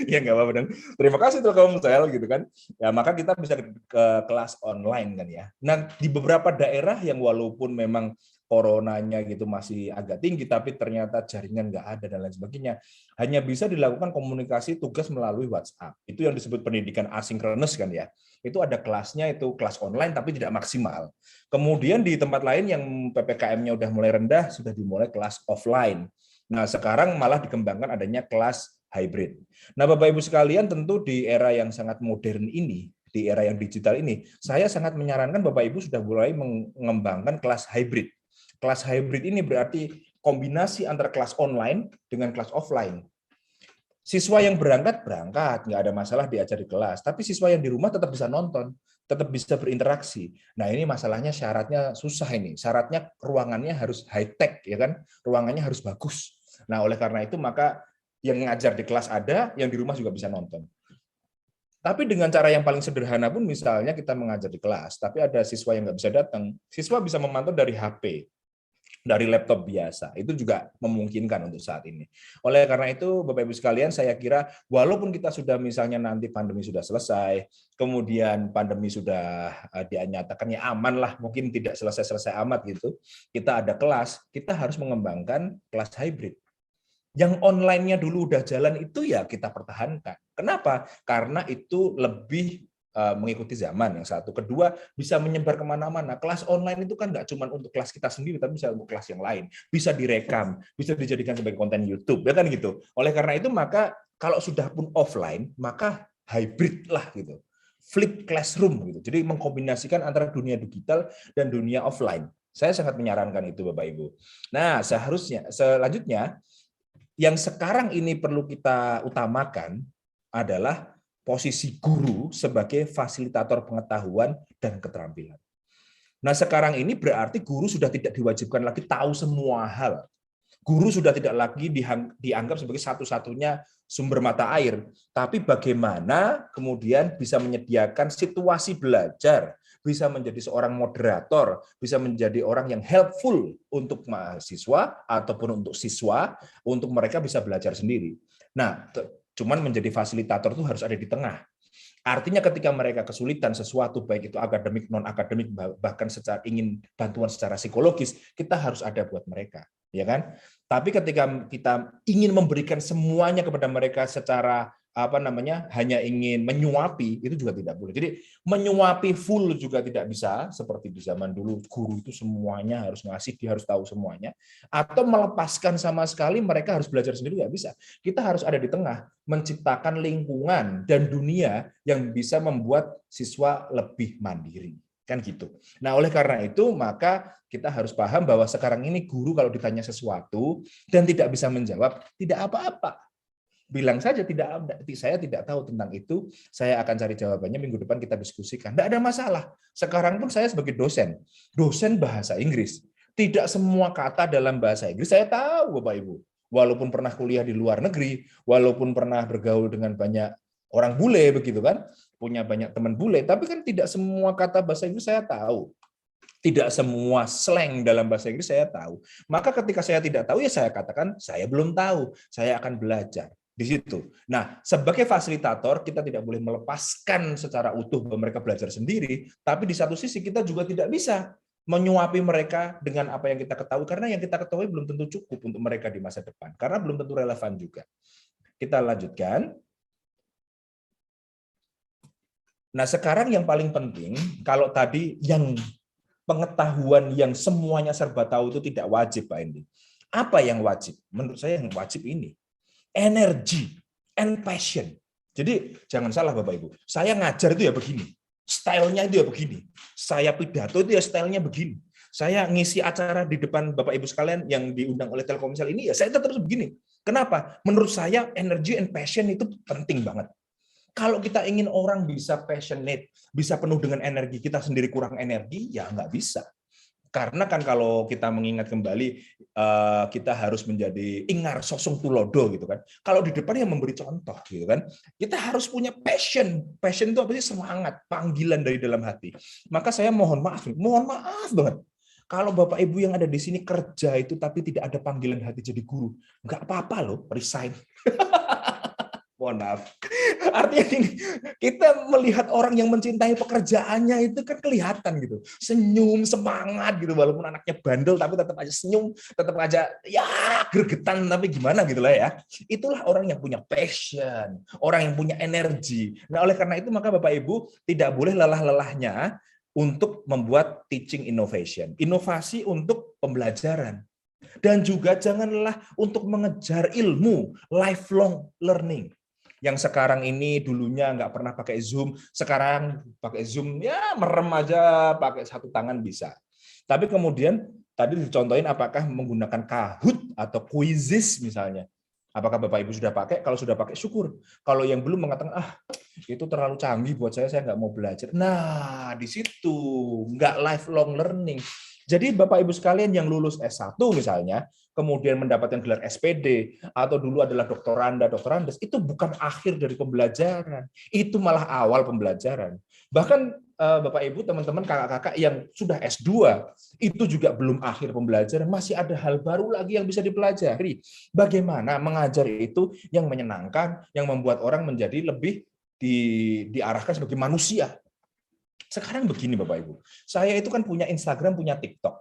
Ya nggak apa-apa dong. Terima kasih Telkomsel gitu kan. Ya maka kita bisa ke kelas online kan ya. Nah di beberapa daerah yang walaupun memang coronanya gitu masih agak tinggi, tapi ternyata jaringan nggak ada dan lain sebagainya, hanya bisa dilakukan komunikasi tugas melalui WhatsApp. Itu yang disebut pendidikan asinkronus kan ya. Itu ada kelasnya, itu kelas online tapi tidak maksimal. Kemudian di tempat lain yang PPKM-nya udah mulai rendah, sudah dimulai kelas offline. Nah sekarang malah dikembangkan adanya kelas hybrid. Nah Bapak Ibu sekalian, tentu di era yang sangat modern ini, di era yang digital ini, saya sangat menyarankan Bapak Ibu sudah mulai mengembangkan kelas hybrid. Kelas hybrid ini berarti kombinasi antara kelas online dengan kelas offline. Siswa yang berangkat, nggak ada masalah diajar di kelas. Tapi siswa yang di rumah tetap bisa nonton, tetap bisa berinteraksi. Nah ini masalahnya syaratnya susah ini. Syaratnya ruangannya harus high-tech, ya kan? Ruangannya harus bagus. Nah, oleh karena itu maka yang ngajar di kelas ada, yang di rumah juga bisa nonton. Tapi dengan cara yang paling sederhana pun, misalnya kita mengajar di kelas, tapi ada siswa yang nggak bisa datang, siswa bisa memantau dari HP, dari laptop biasa. Itu juga memungkinkan untuk saat ini. Oleh karena itu, Bapak Ibu sekalian, saya kira walaupun kita sudah misalnya nanti pandemi sudah selesai, kemudian pandemi sudah dinyatakan ya aman lah, mungkin tidak selesai-selesai amat gitu, kita ada kelas, kita harus mengembangkan kelas hybrid. Yang online-nya dulu udah jalan itu ya kita pertahankan. Kenapa? Karena itu lebih mengikuti zaman yang satu. Kedua, bisa menyebar kemana-mana. Kelas online itu kan nggak cuma untuk kelas kita sendiri, tapi bisa untuk kelas yang lain. Bisa direkam, bisa dijadikan sebagai konten YouTube, ya kan gitu. Oleh karena itu, maka kalau sudah pun offline, maka hybrid lah gitu. Flip classroom gitu. Jadi mengkombinasikan antara dunia digital dan dunia offline. Saya sangat menyarankan itu, Bapak Ibu. Nah, selanjutnya, yang sekarang ini perlu kita utamakan adalah posisi guru sebagai fasilitator pengetahuan dan keterampilan. Nah, sekarang ini berarti guru sudah tidak diwajibkan lagi tahu semua hal. Guru sudah tidak lagi dianggap sebagai satu-satunya sumber mata air, tapi bagaimana kemudian bisa menyediakan situasi belajar, bisa menjadi seorang moderator, bisa menjadi orang yang helpful untuk mahasiswa ataupun untuk siswa, untuk mereka bisa belajar sendiri. Nah, cuman menjadi fasilitator itu harus ada di tengah. Artinya ketika mereka kesulitan sesuatu, baik itu akademik, non-akademik, bahkan secara ingin bantuan secara psikologis, kita harus ada buat mereka, ya kan? Tapi ketika kita ingin memberikan semuanya kepada mereka secara hanya ingin menyuapi, itu juga tidak boleh. Jadi menyuapi full juga tidak bisa, seperti di zaman dulu guru itu semuanya harus ngasih, dia harus tahu semuanya, atau melepaskan sama sekali, mereka harus belajar sendiri, nggak bisa. Kita harus ada di tengah, menciptakan lingkungan dan dunia yang bisa membuat siswa lebih mandiri. Kan gitu. Nah, oleh karena itu, maka kita harus paham bahwa sekarang ini guru kalau ditanya sesuatu dan tidak bisa menjawab, tidak apa-apa. Bilang saja saya tidak tahu tentang itu, saya akan cari jawabannya, minggu depan kita diskusikan. Tidak ada masalah. Sekarang pun saya sebagai dosen bahasa Inggris. Tidak semua kata dalam bahasa Inggris saya tahu, Bapak Ibu. Walaupun pernah kuliah di luar negeri, walaupun pernah bergaul dengan banyak orang bule begitu kan, punya banyak teman bule, tapi kan tidak semua kata bahasa Inggris saya tahu. Tidak semua slang dalam bahasa Inggris saya tahu. Maka ketika saya tidak tahu, ya saya katakan saya belum tahu, saya akan belajar. Di situ. Nah, sebagai fasilitator, kita tidak boleh melepaskan secara utuh bahwa mereka belajar sendiri, tapi di satu sisi kita juga tidak bisa menyuapi mereka dengan apa yang kita ketahui, karena yang kita ketahui belum tentu cukup untuk mereka di masa depan, karena belum tentu relevan juga. Kita lanjutkan. Nah, sekarang yang paling penting, kalau tadi yang pengetahuan yang semuanya serba tahu itu tidak wajib, Pak Endi. Apa yang wajib? Menurut saya yang wajib ini. Energy and passion. Jadi jangan salah Bapak Ibu, saya ngajar itu ya begini, stylenya itu ya begini, saya pidato itu ya stylenya begini, saya ngisi acara di depan Bapak Ibu sekalian yang diundang oleh Telkomsel ini ya saya tetap begini. Kenapa? Menurut saya energy and passion itu penting banget. Kalau kita ingin orang bisa passionate, bisa penuh dengan energi, kita sendiri kurang energi, ya nggak bisa. Karena kan kalau kita mengingat kembali, kita harus menjadi ingar sosong tulodo gitu kan. Kalau di depan yang memberi contoh gitu kan. Kita harus punya passion. Passion itu apa sih? Semangat, panggilan dari dalam hati. Maka saya mohon maaf banget. Kalau Bapak Ibu yang ada di sini kerja itu tapi tidak ada panggilan hati jadi guru, nggak apa-apa loh, resign. Mohon maaf. Artinya ini, kita melihat orang yang mencintai pekerjaannya itu kan kelihatan gitu. Senyum, semangat gitu. Walaupun anaknya bandel, tapi tetap aja senyum. Tetap aja, ya gregetan, tapi gimana gitu lah ya. Itulah orang yang punya passion. Orang yang punya energi. Nah, oleh karena itu, maka Bapak Ibu tidak boleh lelah-lelahnya untuk membuat teaching innovation. Inovasi untuk pembelajaran. Dan juga jangan lelah untuk mengejar ilmu, lifelong learning. Yang sekarang ini dulunya nggak pernah pakai Zoom, sekarang pakai Zoom, ya merem aja, pakai satu tangan bisa. Tapi kemudian tadi dicontohin apakah menggunakan Kahoot atau Quizzes misalnya. Apakah Bapak Ibu sudah pakai? Kalau sudah pakai, syukur. Kalau yang belum mengatakan, itu terlalu canggih buat saya nggak mau belajar. Nah, di situ nggak lifelong learning. Jadi Bapak Ibu sekalian yang lulus S1 misalnya, kemudian mendapatkan gelar SPD, atau dulu adalah doktorandes, itu bukan akhir dari pembelajaran. Itu malah awal pembelajaran. Bahkan Bapak Ibu, teman-teman, kakak-kakak yang sudah S2, itu juga belum akhir pembelajaran, masih ada hal baru lagi yang bisa dipelajari. Bagaimana mengajar itu yang menyenangkan, yang membuat orang menjadi lebih diarahkan sebagai manusia. Sekarang begini Bapak Ibu, saya itu kan punya Instagram, punya TikTok.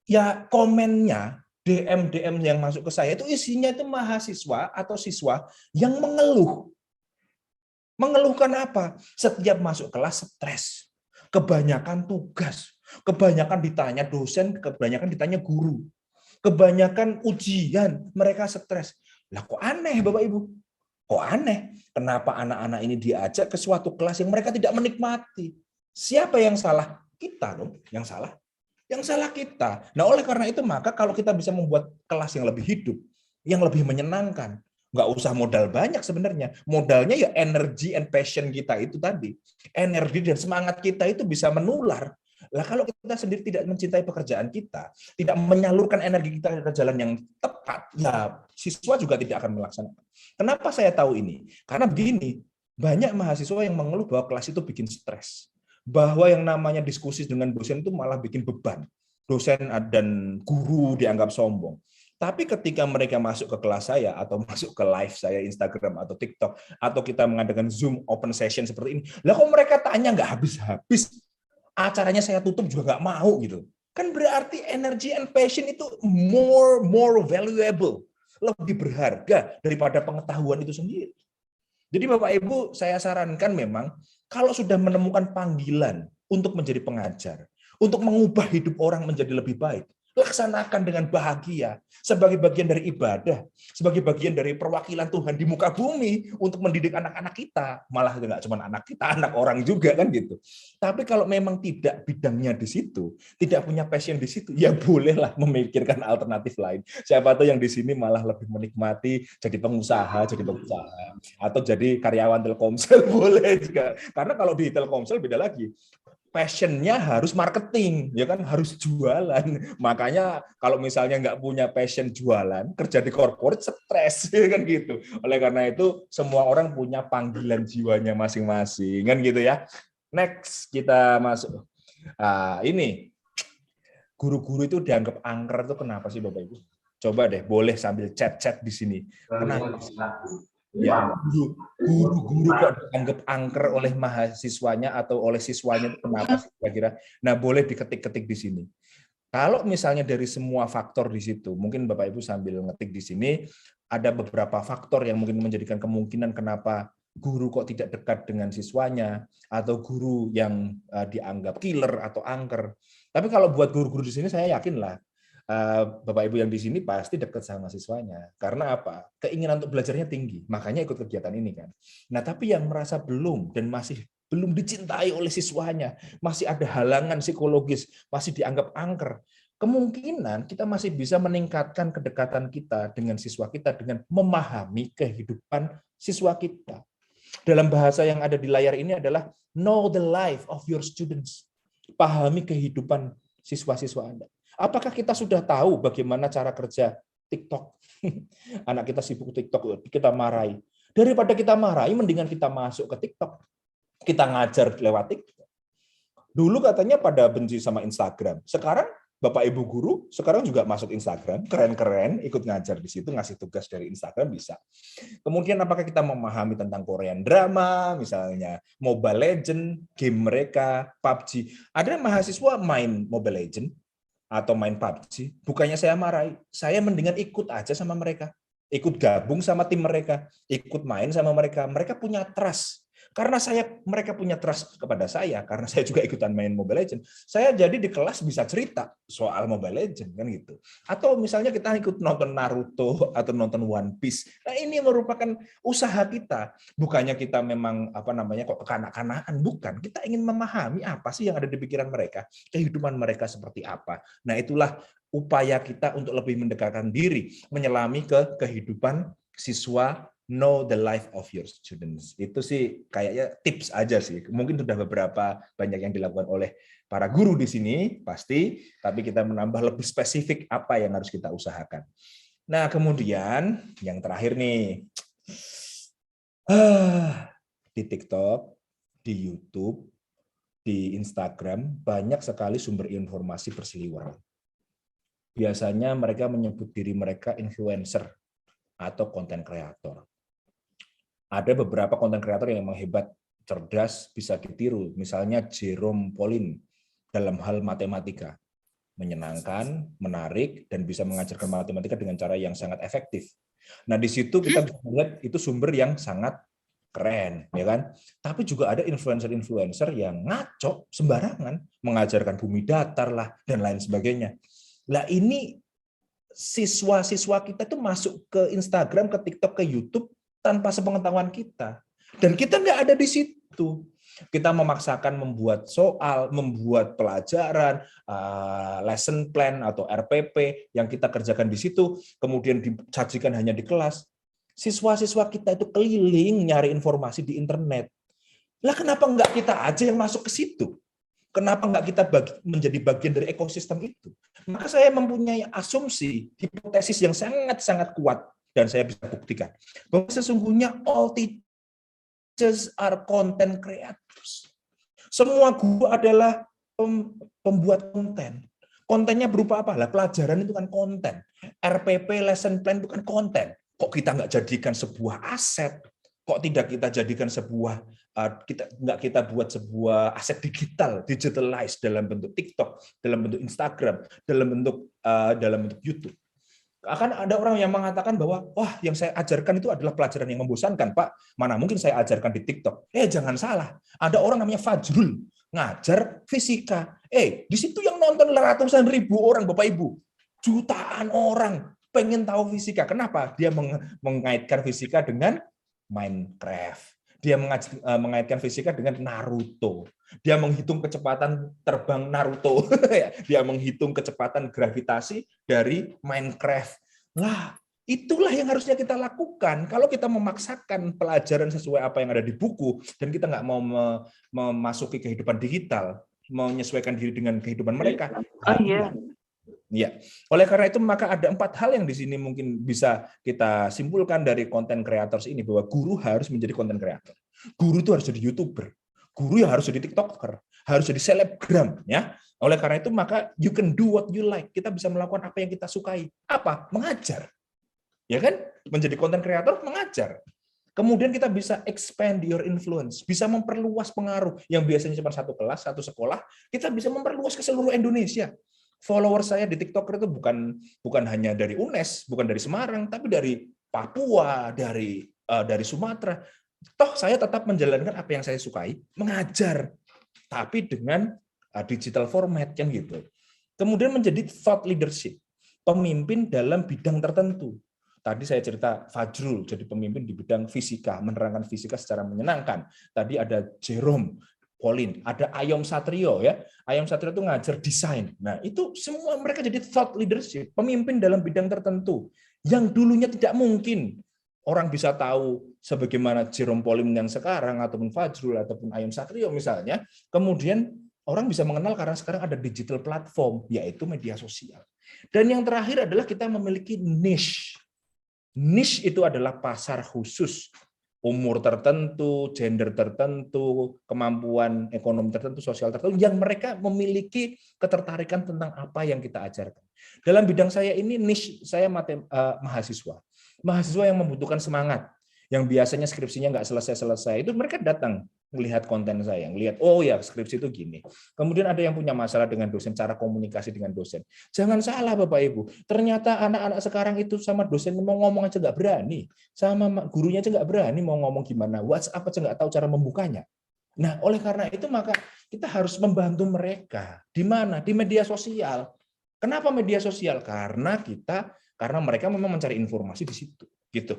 Ya komennya, DM yang masuk ke saya itu isinya itu mahasiswa atau siswa yang mengeluh. Mengeluhkan apa? Setiap masuk kelas stres, kebanyakan tugas, kebanyakan ditanya dosen, kebanyakan ditanya guru, kebanyakan ujian, mereka stres. Lah kok aneh Bapak Ibu? Kok aneh? Kenapa anak-anak ini diajak ke suatu kelas yang mereka tidak menikmati? Siapa yang salah? Kita dong, yang salah. Yang salah kita. Nah, oleh karena itu maka kalau kita bisa membuat kelas yang lebih hidup, yang lebih menyenangkan, nggak usah modal banyak sebenarnya. Modalnya ya energi and passion kita itu tadi. Energi dan semangat kita itu bisa menular. Lah kalau kita sendiri tidak mencintai pekerjaan kita, tidak menyalurkan energi kita ke jalan yang tepat, ya siswa juga tidak akan melaksanakan. Kenapa saya tahu ini? Karena begini, banyak mahasiswa yang mengeluh bahwa kelas itu bikin stres. Bahwa yang namanya diskusi dengan dosen itu malah bikin beban. Dosen dan guru dianggap sombong. Tapi ketika mereka masuk ke kelas saya atau masuk ke live saya Instagram atau TikTok atau kita mengadakan Zoom open session seperti ini, lah kok mereka tanya nggak habis-habis, acaranya saya tutup juga nggak mau gitu. Kan berarti energy and passion itu more valuable, lebih berharga daripada pengetahuan itu sendiri. Jadi Bapak Ibu, saya sarankan memang kalau sudah menemukan panggilan untuk menjadi pengajar, untuk mengubah hidup orang menjadi lebih baik, laksanakan dengan bahagia sebagai bagian dari ibadah, sebagai bagian dari perwakilan Tuhan di muka bumi untuk mendidik anak-anak kita. Malah nggak cuma anak kita, anak orang juga kan gitu. Tapi kalau memang tidak bidangnya di situ, tidak punya passion di situ, ya bolehlah memikirkan alternatif lain. Siapa tahu yang di sini malah lebih menikmati jadi pengusaha atau jadi karyawan Telkomsel boleh juga. Karena kalau di Telkomsel beda lagi. Passionnya harus marketing, ya kan, harus jualan. Makanya kalau misalnya nggak punya passion jualan, kerja di corporate stres, ya kan gitu. Oleh karena itu semua orang punya panggilan jiwanya masing-masing, kan gitu ya. Next kita masuk. Ini guru-guru itu dianggap angker itu kenapa sih Bapak Ibu? Coba deh, boleh sambil chat-chat di sini. Kenapa? Ya, guru-guru kok dianggap angker oleh mahasiswanya atau oleh siswanya itu kenapa sih kira-kira? Nah, boleh diketik-ketik di sini. Kalau misalnya dari semua faktor di situ, mungkin Bapak Ibu sambil ngetik di sini, ada beberapa faktor yang mungkin menjadikan kemungkinan kenapa guru kok tidak dekat dengan siswanya, atau guru yang dianggap killer atau angker. Tapi kalau buat guru-guru di sini, saya yakinlah Bapak Ibu yang di sini pasti dekat sama siswanya. Karena apa? Keinginan untuk belajarnya tinggi, makanya ikut kegiatan ini kan. Nah, tapi yang merasa belum dan masih belum dicintai oleh siswanya, masih ada halangan psikologis, masih dianggap angker. Kemungkinan kita masih bisa meningkatkan kedekatan kita dengan siswa kita dengan memahami kehidupan siswa kita. Dalam bahasa yang ada di layar ini adalah know the life of your students. Pahami kehidupan siswa-siswa Anda. Apakah kita sudah tahu bagaimana cara kerja TikTok? Anak kita sibuk TikTok, kita marahi. Daripada kita marahi, mendingan kita masuk ke TikTok. Kita ngajar lewat TikTok. Dulu katanya pada benci sama Instagram. Sekarang Bapak Ibu guru sekarang juga masuk Instagram, keren-keren, ikut ngajar di situ, ngasih tugas dari Instagram bisa. Kemudian apakah kita memahami tentang Korean drama, misalnya Mobile Legends, game mereka, PUBG. Ada mahasiswa main Mobile Legends atau main PUBG, bukannya saya marahi, saya mendingan ikut aja sama mereka. Ikut gabung sama tim mereka, ikut main sama mereka. Mereka punya trust. Karena mereka punya trust kepada saya, karena saya juga ikutan main Mobile Legends, saya jadi di kelas bisa cerita soal Mobile Legends kan gitu. Atau misalnya kita ikut nonton Naruto atau nonton One Piece. Nah, ini merupakan usaha kita. Bukannya kita memang kok kekanak-kanakan, bukan. Kita ingin memahami apa sih yang ada di pikiran mereka, kehidupan mereka seperti apa. Nah, itulah upaya kita untuk lebih mendekatkan diri, menyelami ke kehidupan siswa know the life of your students. Itu sih kayaknya tips aja sih. Mungkin sudah beberapa banyak yang dilakukan oleh para guru di sini, pasti. Tapi kita menambah lebih spesifik apa yang harus kita usahakan. Nah, kemudian yang terakhir nih. Di TikTok, di YouTube, di Instagram, banyak sekali sumber informasi berseliweran. Biasanya mereka menyebut diri mereka influencer atau konten kreator. Ada beberapa konten kreator yang memang hebat, cerdas, bisa ditiru. Misalnya Jerome Pauline dalam hal matematika. Menyenangkan, menarik, dan bisa mengajarkan matematika dengan cara yang sangat efektif. Nah, di situ kita bisa melihat itu sumber yang sangat keren, ya kan? Tapi juga ada influencer-influencer yang ngaco sembarangan, mengajarkan bumi datar lah, dan lain sebagainya. Nah, ini siswa-siswa kita tuh masuk ke Instagram, ke TikTok, ke YouTube, tanpa sepengetahuan kita. Dan kita nggak ada di situ. Kita memaksakan membuat soal, membuat pelajaran, lesson plan atau RPP yang kita kerjakan di situ, kemudian disajikan hanya di kelas. Siswa-siswa kita itu keliling nyari informasi di internet. Lah kenapa nggak kita aja yang masuk ke situ? Kenapa nggak kita menjadi bagian dari ekosistem itu? Maka saya mempunyai asumsi, hipotesis yang sangat-sangat kuat, dan saya bisa buktikan bahwa sesungguhnya all teachers are content creators. Semua guru adalah pembuat konten. Kontennya berupa apa? Lah, pelajaran itu kan konten. RPP, lesson plan itu kan konten. Kok kita nggak jadikan sebuah aset? Kok tidak kita jadikan sebuah, kita buat sebuah aset digital, digitalize dalam bentuk TikTok, dalam bentuk Instagram, dalam bentuk YouTube. Akan ada orang yang mengatakan bahwa, wah, yang saya ajarkan itu adalah pelajaran yang membosankan, Pak. Mana mungkin saya ajarkan di TikTok. Jangan salah. Ada orang namanya Fajrul, ngajar fisika. Di situ yang nonton ratusan ribu orang, Bapak Ibu. Jutaan orang pengen tahu fisika. Kenapa? Dia mengaitkan fisika dengan Minecraft. Dia mengaitkan fisika dengan Naruto. Dia menghitung kecepatan terbang Naruto. Dia menghitung kecepatan gravitasi dari Minecraft. Lah, itulah yang harusnya kita lakukan. Kalau kita memaksakan pelajaran sesuai apa yang ada di buku, dan kita nggak mau memasuki kehidupan digital, menyesuaikan diri dengan kehidupan mereka. Ya, oleh karena itu maka ada 4 hal yang di sini mungkin bisa kita simpulkan dari konten creators ini, bahwa guru harus menjadi konten creator. Guru itu harus jadi YouTuber. Guru yang harus jadi TikToker, harus jadi selebgram, ya. Oleh karena itu maka you can do what you like. Kita bisa melakukan apa yang kita sukai. Apa? Mengajar. Ya kan? Menjadi konten creator mengajar. Kemudian kita bisa expand your influence, bisa memperluas pengaruh yang biasanya cuma satu kelas, satu sekolah, kita bisa memperluas ke seluruh Indonesia. Follower saya di TikTok itu bukan hanya dari UNES, bukan dari Semarang, tapi dari Papua, dari Sumatera. Toh saya tetap menjalankan apa yang saya sukai, mengajar, tapi dengan digital format kan gitu. Kemudian menjadi thought leadership, pemimpin dalam bidang tertentu. Tadi saya cerita Fajrul jadi pemimpin di bidang fisika, menerangkan fisika secara menyenangkan. Tadi ada Jerome Pauline, ada Ayom Satrio ya. Ayom Satrio itu ngajar desain. Nah, itu semua mereka jadi thought leadership, pemimpin dalam bidang tertentu yang dulunya tidak mungkin orang bisa tahu sebagaimana Jerome Pauline yang sekarang ataupun Fajrul ataupun Ayom Satrio misalnya. Kemudian orang bisa mengenal karena sekarang ada digital platform yaitu media sosial. Dan yang terakhir adalah kita memiliki niche. Niche itu adalah pasar khusus. Umur tertentu, gender tertentu, kemampuan ekonomi tertentu, sosial tertentu, yang mereka memiliki ketertarikan tentang apa yang kita ajarkan. Dalam bidang saya ini, niche saya mahasiswa. Mahasiswa yang membutuhkan semangat, yang biasanya skripsinya nggak selesai-selesai, itu mereka datang melihat konten saya, melihat, oh ya skripsi itu gini. Kemudian ada yang punya masalah dengan dosen, cara komunikasi dengan dosen. Jangan salah Bapak Ibu, ternyata anak-anak sekarang itu sama dosen mau ngomong aja nggak berani, sama gurunya aja nggak berani mau ngomong gimana, WhatsApp aja nggak tahu cara membukanya. Nah, oleh karena itu maka kita harus membantu mereka. Di mana? Di media sosial. Kenapa media sosial? Karena mereka memang mencari informasi di situ, gitu.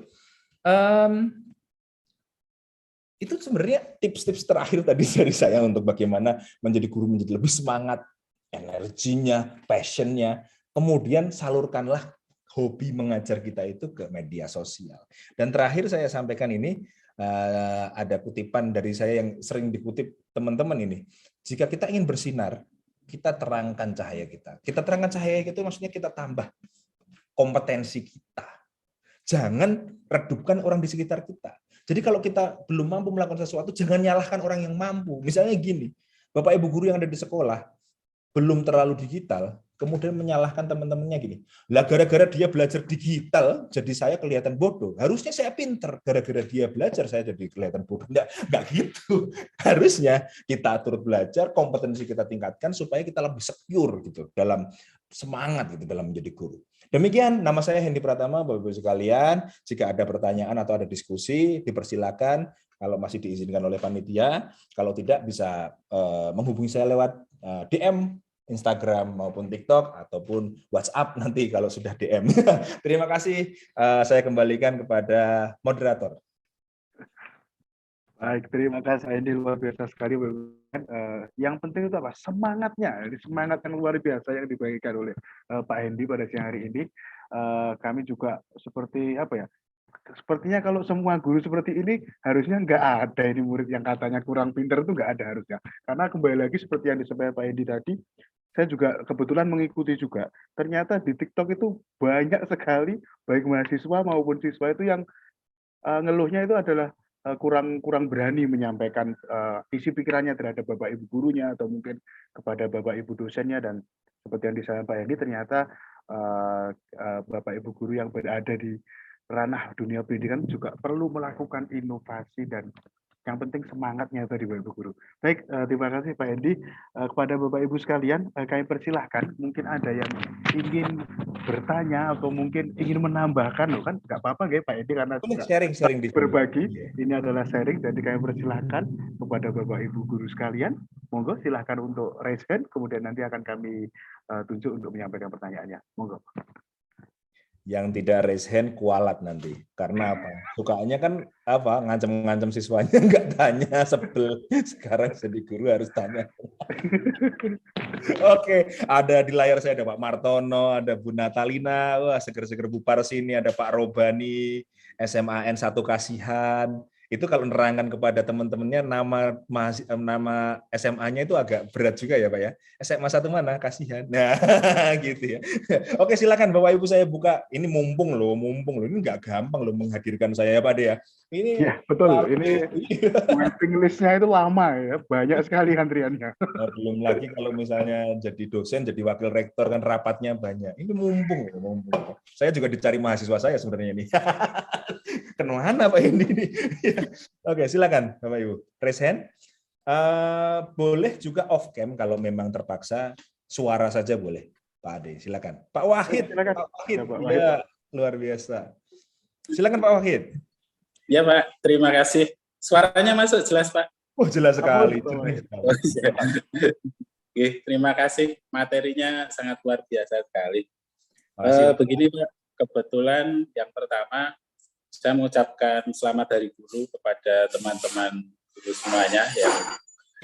Itu sebenarnya tips-tips terakhir tadi dari saya untuk bagaimana menjadi guru menjadi lebih semangat, energinya, passionnya. Kemudian salurkanlah hobi mengajar kita itu ke media sosial. Dan terakhir saya sampaikan ini, ada kutipan dari saya yang sering dikutip teman-teman ini. Jika kita ingin bersinar, kita terangkan cahaya kita. Kita terangkan cahaya itu maksudnya kita tambah kompetensi kita. Jangan redupkan orang di sekitar kita. Jadi kalau kita belum mampu melakukan sesuatu, jangan nyalahkan orang yang mampu. Misalnya gini, Bapak Ibu guru yang ada di sekolah, belum terlalu digital, kemudian menyalahkan teman-temannya gini, lah gara-gara dia belajar digital, jadi saya kelihatan bodoh. Harusnya saya pinter, gara-gara dia belajar saya jadi kelihatan bodoh. Enggak gitu. Harusnya kita turut belajar, kompetensi kita tingkatkan supaya kita lebih secure gitu dalam semangat gitu dalam menjadi guru. Demikian, nama saya Hendy Pratama, Bapak-Ibu sekalian. Jika ada pertanyaan atau ada diskusi, dipersilakan. Kalau masih diizinkan oleh panitia, kalau tidak bisa menghubungi saya lewat DM Instagram maupun TikTok ataupun WhatsApp nanti kalau sudah DM. Terima kasih. Saya kembalikan kepada moderator. Baik, terima kasih. Ini luar biasa sekali. Yang penting itu apa? Semangatnya. Ini semangat yang luar biasa yang dibagikan oleh Pak Hendy pada siang hari ini. Kami juga seperti apa ya? Sepertinya kalau semua guru seperti ini harusnya nggak ada ini murid yang katanya kurang pinter itu nggak ada harusnya. Karena kembali lagi seperti yang disampaikan Pak Hendy tadi, saya juga kebetulan mengikuti juga. Ternyata di TikTok itu banyak sekali baik mahasiswa maupun siswa itu yang ngeluhnya itu adalah kurang berani menyampaikan isi pikirannya terhadap Bapak Ibu gurunya atau mungkin kepada Bapak Ibu dosennya, dan seperti yang disampaikan Pak Hendy ternyata Bapak Ibu guru yang berada di ranah dunia pendidikan juga perlu melakukan inovasi dan yang penting semangatnya tadi Bapak Ibu guru. Baik, terima kasih Pak Hendy. Kepada Bapak Ibu sekalian, kami persilahkan mungkin ada yang ingin bertanya atau mungkin ingin menambahkan, loh kan nggak apa-apa ya Pak Hendy karena Sharing di berbagi. Ini adalah sharing, jadi kami persilahkan kepada Bapak Ibu guru sekalian. Monggo silahkan untuk raise hand, kemudian nanti akan kami tunjuk untuk menyampaikan pertanyaannya. Monggo. Yang tidak raise hand kualat nanti. Karena apa? Sukanya kan apa? Ngancam-ngancam siswanya nggak tanya, sebel. Sekarang jadi guru harus tanya. Oke, ada di layar saya ada Pak Martono, ada Bu Natalina, wah seger-seger Bu Parsini, ada Pak Robani, SMAN 1 Kasihan. Itu kalau nerangkan kepada teman-temannya nama SMA-nya itu agak berat juga ya Pak ya. SMA 1 mana? Kasihan. Nah, gitu ya. Oke, silakan Bapak Ibu saya buka. Ini mumpung loh. Ini nggak gampang loh menghadirkan saya ya Pak De ya. Ini ya, betul. Ini waiting list-nya itu lama ya. Banyak sekali antriannya. Nah, belum lagi kalau misalnya jadi dosen, jadi wakil rektor kan rapatnya banyak. Ini mumpung. Saya juga dicari mahasiswa saya sebenarnya ini. Kemana Pak ini? Oke, silakan Bapak Ibu. Raise hand. Boleh juga off cam kalau memang terpaksa, suara saja boleh. Pak Ade, silakan. Pak Wahid. Silakan. Pak Wahid. Ya, Pak Wahid. Ya, luar biasa. Silakan Pak Wahid. Ya Pak, terima kasih. Suaranya masuk jelas Pak? Oh, jelas sekali. Oke, terima kasih. Materinya sangat luar biasa sekali. Begini Pak, kebetulan yang pertama saya mengucapkan selamat Hari Guru kepada teman-teman guru semuanya yang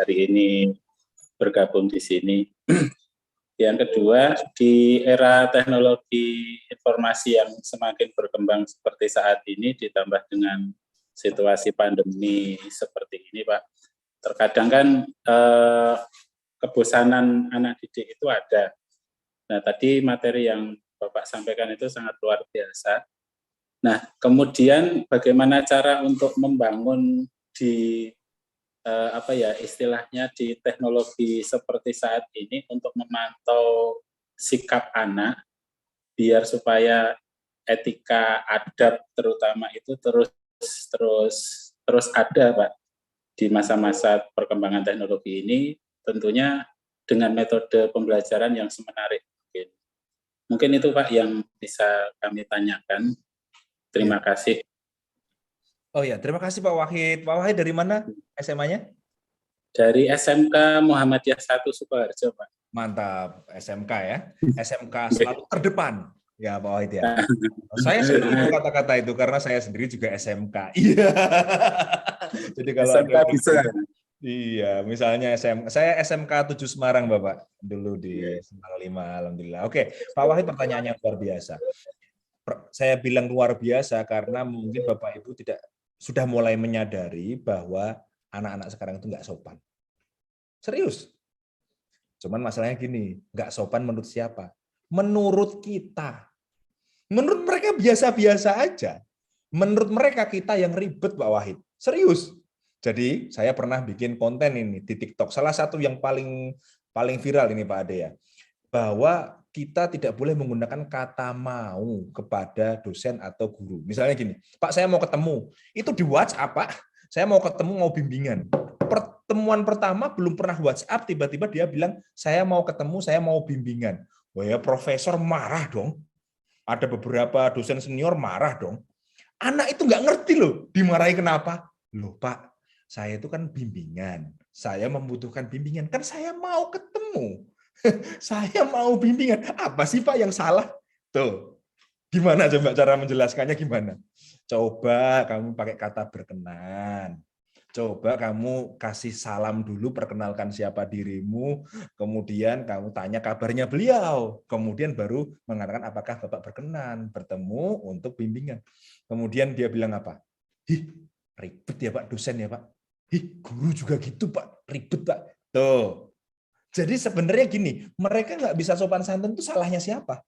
hari ini bergabung di sini. Yang kedua, di era teknologi informasi yang semakin berkembang seperti saat ini, ditambah dengan situasi pandemi seperti ini, Pak, terkadang kan kebosanan anak didik itu ada. Nah, tadi materi yang Bapak sampaikan itu sangat luar biasa. Nah, kemudian bagaimana cara untuk membangun di istilahnya di teknologi seperti saat ini untuk memantau sikap anak biar supaya etika adab terutama itu terus ada Pak di masa-masa perkembangan teknologi ini, tentunya dengan metode pembelajaran yang semenarik mungkin. Mungkin itu Pak yang bisa kami tanyakan. Terima kasih. Oh ya, terima kasih Pak Wahid. Pak Wahid dari mana SMA-nya? Dari SMK Muhammadiyah 1 Sukoharjo, Pak. Mantap, SMK ya. SMK selalu terdepan. Ya Pak Wahid ya. Saya setuju kata-kata itu karena saya sendiri juga SMK. Iya. Jadi kalau SMK ada, bisa. Iya, misalnya saya SMK 7 Semarang Bapak, dulu di Semarang 5, alhamdulillah. Oke, Pak Wahid pertanyaannya luar biasa. saya bilang luar biasa karena mungkin Bapak Ibu sudah mulai menyadari bahwa anak-anak sekarang itu nggak sopan. Serius. Cuman masalahnya gini, nggak sopan menurut siapa? Menurut kita. Menurut mereka biasa-biasa aja. Menurut mereka kita yang ribet, Pak Wahid. Serius. Jadi saya pernah bikin konten ini di TikTok. Salah satu yang paling viral ini Pak Ade ya. Bahwa kita tidak boleh menggunakan kata mau kepada dosen atau guru. Misalnya gini, Pak saya mau ketemu. Itu di WhatsApp Pak. Saya mau ketemu, mau bimbingan. Pertemuan pertama belum pernah WhatsApp, tiba-tiba dia bilang, saya mau ketemu, saya mau bimbingan. Wah ya profesor marah dong. Ada beberapa dosen senior marah dong. Anak itu nggak ngerti loh, dimarahi kenapa? Loh Pak, saya itu kan bimbingan. Saya membutuhkan bimbingan. Kan saya mau ketemu. Saya mau bimbingan. Apa sih Pak yang salah? Tuh, gimana coba cara menjelaskannya gimana? Coba kamu pakai kata berkenan. Coba kamu kasih salam dulu, perkenalkan siapa dirimu, kemudian kamu tanya kabarnya beliau, kemudian baru mengatakan apakah Bapak berkenan bertemu untuk bimbingan. Kemudian dia bilang apa? Ih, ribet ya Pak dosen ya Pak. Ih, guru juga gitu Pak, ribet Pak. Tuh. Jadi sebenarnya gini, mereka nggak bisa sopan santun itu salahnya siapa?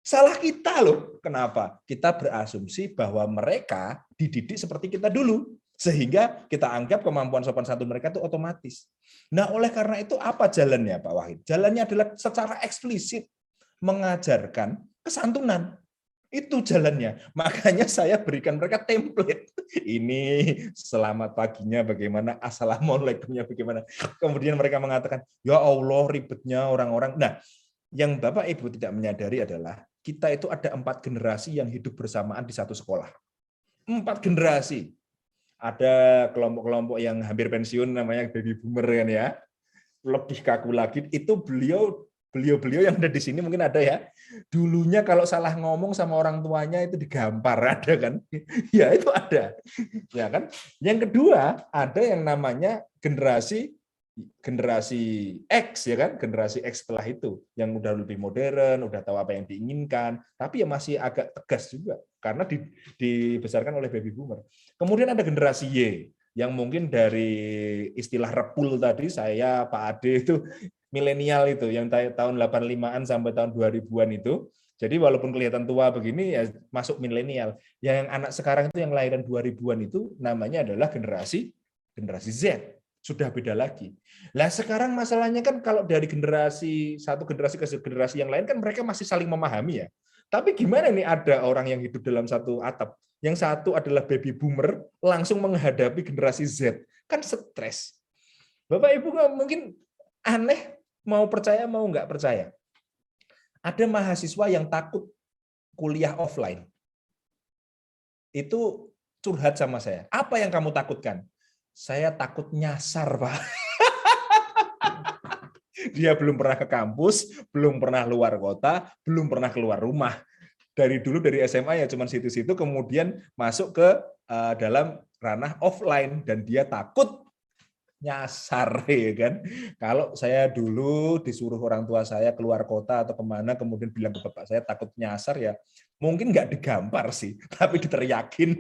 Salah kita loh. Kenapa? Kita berasumsi bahwa mereka dididik seperti kita dulu. Sehingga kita anggap kemampuan sopan santun mereka itu otomatis. Nah, oleh karena itu apa jalannya Pak Wahid? Jalannya adalah secara eksplisit mengajarkan kesantunan. Itu jalannya. Makanya saya berikan mereka template. Ini selamat paginya bagaimana, assalamualaikumnya bagaimana. Kemudian mereka mengatakan, ya Allah ribetnya orang-orang. Nah, yang Bapak Ibu tidak menyadari adalah kita itu ada 4 generasi yang hidup bersamaan di satu sekolah. 4 generasi. Ada kelompok-kelompok yang hampir pensiun namanya baby boomer kan ya. Lebih kaku lagi itu beliau yang ada di sini mungkin ada ya. Dulunya kalau salah ngomong sama orang tuanya itu digampar ada kan. Ya itu ada. Ya kan? Yang kedua ada yang namanya generasi X ya kan, generasi X setelah itu yang udah lebih modern, udah tahu apa yang diinginkan, tapi ya masih agak tegas juga karena dibesarkan oleh baby boomer. Kemudian ada generasi Y yang mungkin dari istilah repul tadi saya Pak Ade itu milenial itu yang tahun 85-an sampai tahun 2000-an itu. Jadi walaupun kelihatan tua begini ya masuk milenial. Yang anak sekarang itu yang lahiran 2000-an itu namanya adalah generasi Z. Sudah beda lagi. Lah sekarang masalahnya kan kalau dari satu generasi ke generasi yang lain kan mereka masih saling memahami ya. Tapi gimana nih ada orang yang hidup dalam satu atap, yang satu adalah baby boomer langsung menghadapi generasi Z, kan stres. Bapak Ibu mungkin aneh mau percaya mau nggak percaya. Ada mahasiswa yang takut kuliah offline. Itu curhat sama saya. Apa yang kamu takutkan? Saya takut nyasar, Pak. Dia belum pernah ke kampus, belum pernah luar kota, belum pernah keluar rumah. Dari dulu dari SMA ya cuma situ-situ, kemudian masuk ke dalam ranah offline dan dia takut nyasar, ya kan? Kalau saya dulu disuruh orang tua saya keluar kota atau kemana, kemudian bilang ke bapak saya takut nyasar ya, mungkin nggak digampar sih, tapi diteriakin.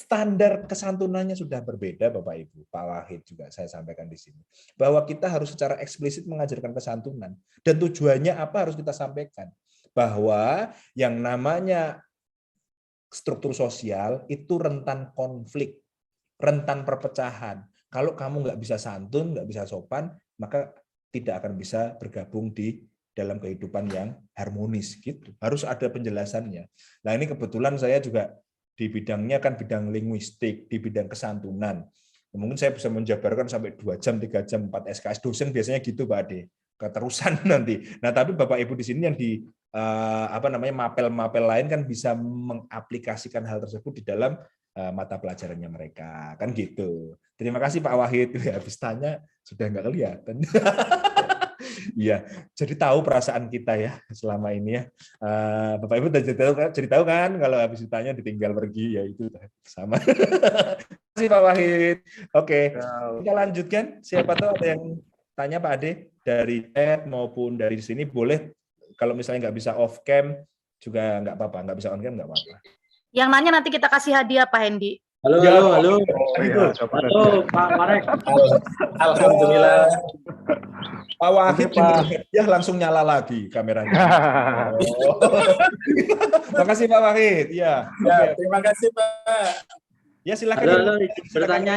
Standar kesantunannya sudah berbeda, Bapak Ibu. Pak Wahid juga saya sampaikan di sini. Bahwa kita harus secara eksplisit mengajarkan kesantunan. Dan tujuannya apa harus kita sampaikan? Bahwa yang namanya struktur sosial itu rentan konflik, rentan perpecahan. Kalau kamu nggak bisa santun, nggak bisa sopan, maka tidak akan bisa bergabung di dalam kehidupan yang harmonis. Gitu. Harus ada penjelasannya. Nah ini kebetulan saya juga di bidangnya kan bidang linguistik, di bidang kesantunan. Mungkin saya bisa menjabarkan sampai 2 jam, 3 jam, 4 SKS. Dosen biasanya gitu, Pak Ade. Keterusan nanti. Nah, tapi Bapak Ibu di sini yang di mapel-mapel lain kan bisa mengaplikasikan hal tersebut di dalam mata pelajarannya mereka. Kan gitu. Terima kasih Pak Wahid. Habis tanya sudah nggak kelihatan. Iya, jadi tahu perasaan kita ya selama ini ya. Bapak Ibu jadi tahu kan kalau habis ditanya ditinggal pergi ya itu sama. Terima kasih Pak Wahid. Oke, kita lanjutkan. Siapa tahu ada yang tanya Pak Ade dari chat maupun dari sini boleh Kalau misalnya nggak bisa off cam juga nggak apa-apa, nggak bisa on cam nggak apa-apa. Yang nanya nanti kita kasih hadiah Pak Hendi. Halo, Ya, halo, halo. Oh iya, coba Halo, Pak Marek. Alhamdulillah. Pak Wahid Oke, Pak. ya langsung nyala lagi kameranya. Oh. Makasih Pak Wahid. Ya. Ya, terima kasih Pak. Ya silakan. Halo, halo, izin bertanya.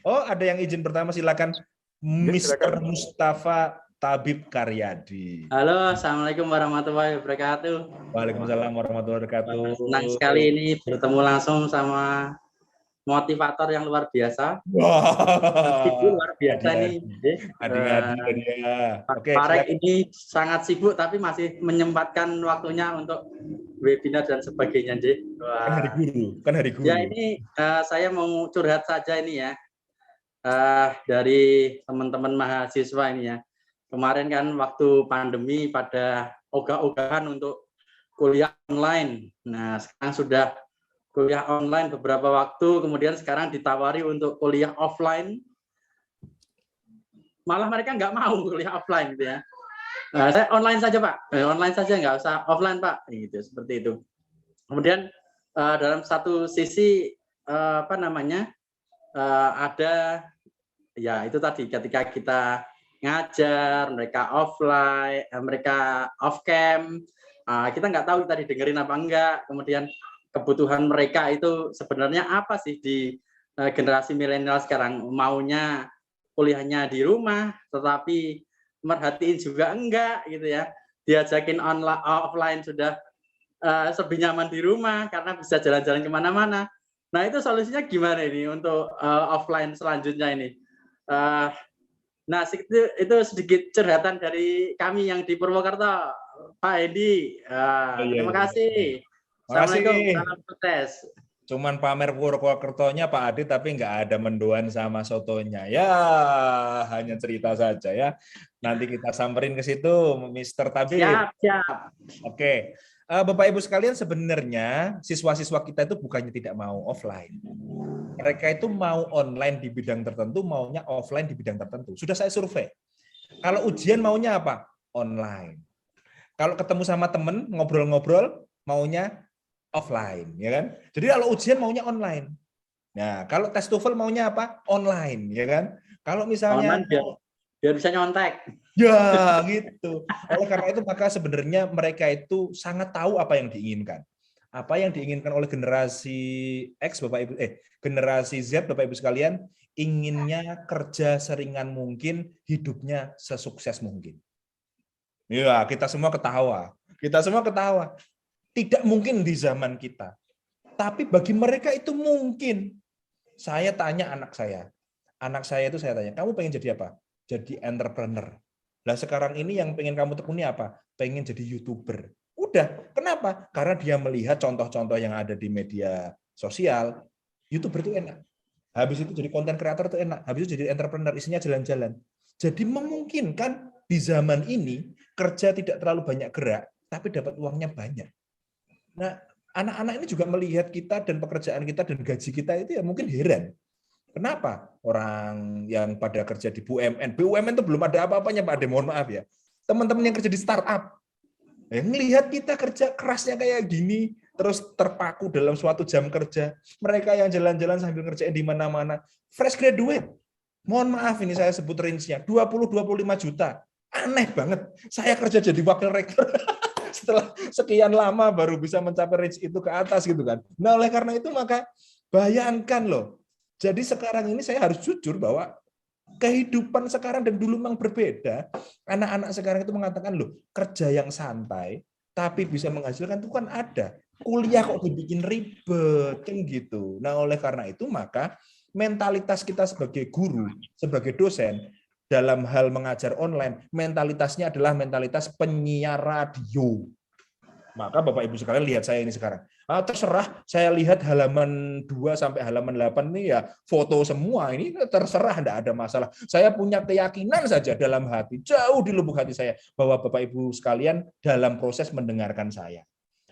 Oh, ada yang izin pertama, silakan. Mr. silakan. Mustafa Tabib Karyadi. Halo, assalamualaikum warahmatullahi wabarakatuh. Waalaikumsalam warahmatullahi wabarakatuh. Senang sekali ini bertemu langsung sama motivator yang luar biasa. Wah. Ibu luar biasa ini. Adi-adi ya. Oke, Pak Rek silakan. ini sangat sibuk tapi masih menyempatkan waktunya untuk webinar dan sebagainya, Nje. Kan hari guru, kan hari guru. Ya ini saya mau curhat saja ini ya. Dari teman-teman mahasiswa ini ya. Kemarin kan waktu pandemi pada ogah-ogahan untuk kuliah online. Nah, sekarang sudah kuliah online beberapa waktu, kemudian sekarang ditawari untuk kuliah offline. Malah mereka nggak mau kuliah offline gitu ya. Saya online saja Pak, online saja nggak usah offline Pak, gitu seperti itu. Kemudian dalam satu sisi ada ya itu tadi ketika kita ngajar mereka offline, mereka off cam, kita nggak tahu tadi dengerin apa enggak. Kemudian kebutuhan mereka itu sebenarnya apa sih di generasi milenial sekarang, maunya kuliahnya di rumah, tetapi merhatiin juga enggak gitu ya. Diajakin online offline sudah lebih nyaman di rumah karena bisa jalan-jalan kemana-mana. Nah itu solusinya gimana ini untuk offline selanjutnya ini? Nah, itu sedikit curhatan dari kami yang di Purwokerto, Pak Hendi. Terima kasih. Assalamualaikum. Salam sukses. Cuman pamer Purwokertonya Pak Adi, tapi nggak ada mendoan sama sotonya. Ya, hanya cerita saja ya. Nanti kita samperin ke situ, Mr. Tabib. Siap. Oke. Bapak Ibu sekalian, sebenarnya siswa-siswa kita itu bukannya tidak mau offline. Mereka itu mau online di bidang tertentu, maunya offline di bidang tertentu. Sudah saya survei. Kalau ujian maunya apa? Online. Kalau ketemu sama temen, ngobrol-ngobrol, maunya offline, ya kan? Jadi kalau ujian maunya online. Nah, kalau tes TOEFL maunya apa? Online, ya kan? Kalau misalnya biar bisa nyontek. Ya, gitu. Oleh karena itu maka sebenarnya mereka itu sangat tahu apa yang diinginkan. Apa yang diinginkan oleh generasi X, Bapak Ibu, generasi Z, Bapak Ibu sekalian, inginnya kerja seringan mungkin, hidupnya sesukses mungkin. Ya, kita semua ketawa. Tidak mungkin di zaman kita. Tapi bagi mereka itu mungkin. Saya tanya anak saya itu saya tanya, kamu pengen jadi apa? Jadi entrepreneur. Nah sekarang ini yang pengen kamu tekuni apa? Pengen jadi YouTuber. Udah, kenapa? Karena dia melihat contoh-contoh yang ada di media sosial, YouTuber itu enak. Habis itu jadi konten kreator itu enak. Habis itu jadi entrepreneur, isinya jalan-jalan. Jadi memungkinkan di zaman ini kerja tidak terlalu banyak gerak, tapi dapat uangnya banyak. Nah, anak-anak ini juga melihat kita dan pekerjaan kita dan gaji kita itu ya mungkin heran. Kenapa orang yang pada kerja di BUMN itu belum ada apa-apanya Pak Ade, mohon maaf ya. Teman-teman yang kerja di startup, yang melihat kita kerja kerasnya kayak gini, terus terpaku dalam suatu jam kerja. Mereka yang jalan-jalan sambil ngerjain di mana-mana. Fresh graduate, mohon maaf ini saya sebut range-nya, 20-25 juta. Aneh banget, saya kerja jadi wakil rektor. Setelah sekian lama baru bisa mencapai range itu ke atas gitu kan. Nah oleh karena itu maka bayangkan loh. Jadi sekarang ini saya harus jujur bahwa kehidupan sekarang dan dulu memang berbeda. Anak-anak sekarang itu mengatakan loh kerja yang santai tapi bisa menghasilkan itu kan ada. Kuliah kok dibikin ribet kan gitu. Nah oleh karena itu maka mentalitas kita sebagai guru, sebagai dosen dalam hal mengajar online, mentalitasnya adalah mentalitas penyiar radio. Maka Bapak Ibu sekalian lihat saya ini sekarang. Terserah, saya lihat halaman 2 sampai halaman 8 ini ya foto semua, ini terserah, tidak ada masalah. Saya punya keyakinan saja dalam hati, jauh di lubuk hati saya, bahwa Bapak Ibu sekalian dalam proses mendengarkan saya.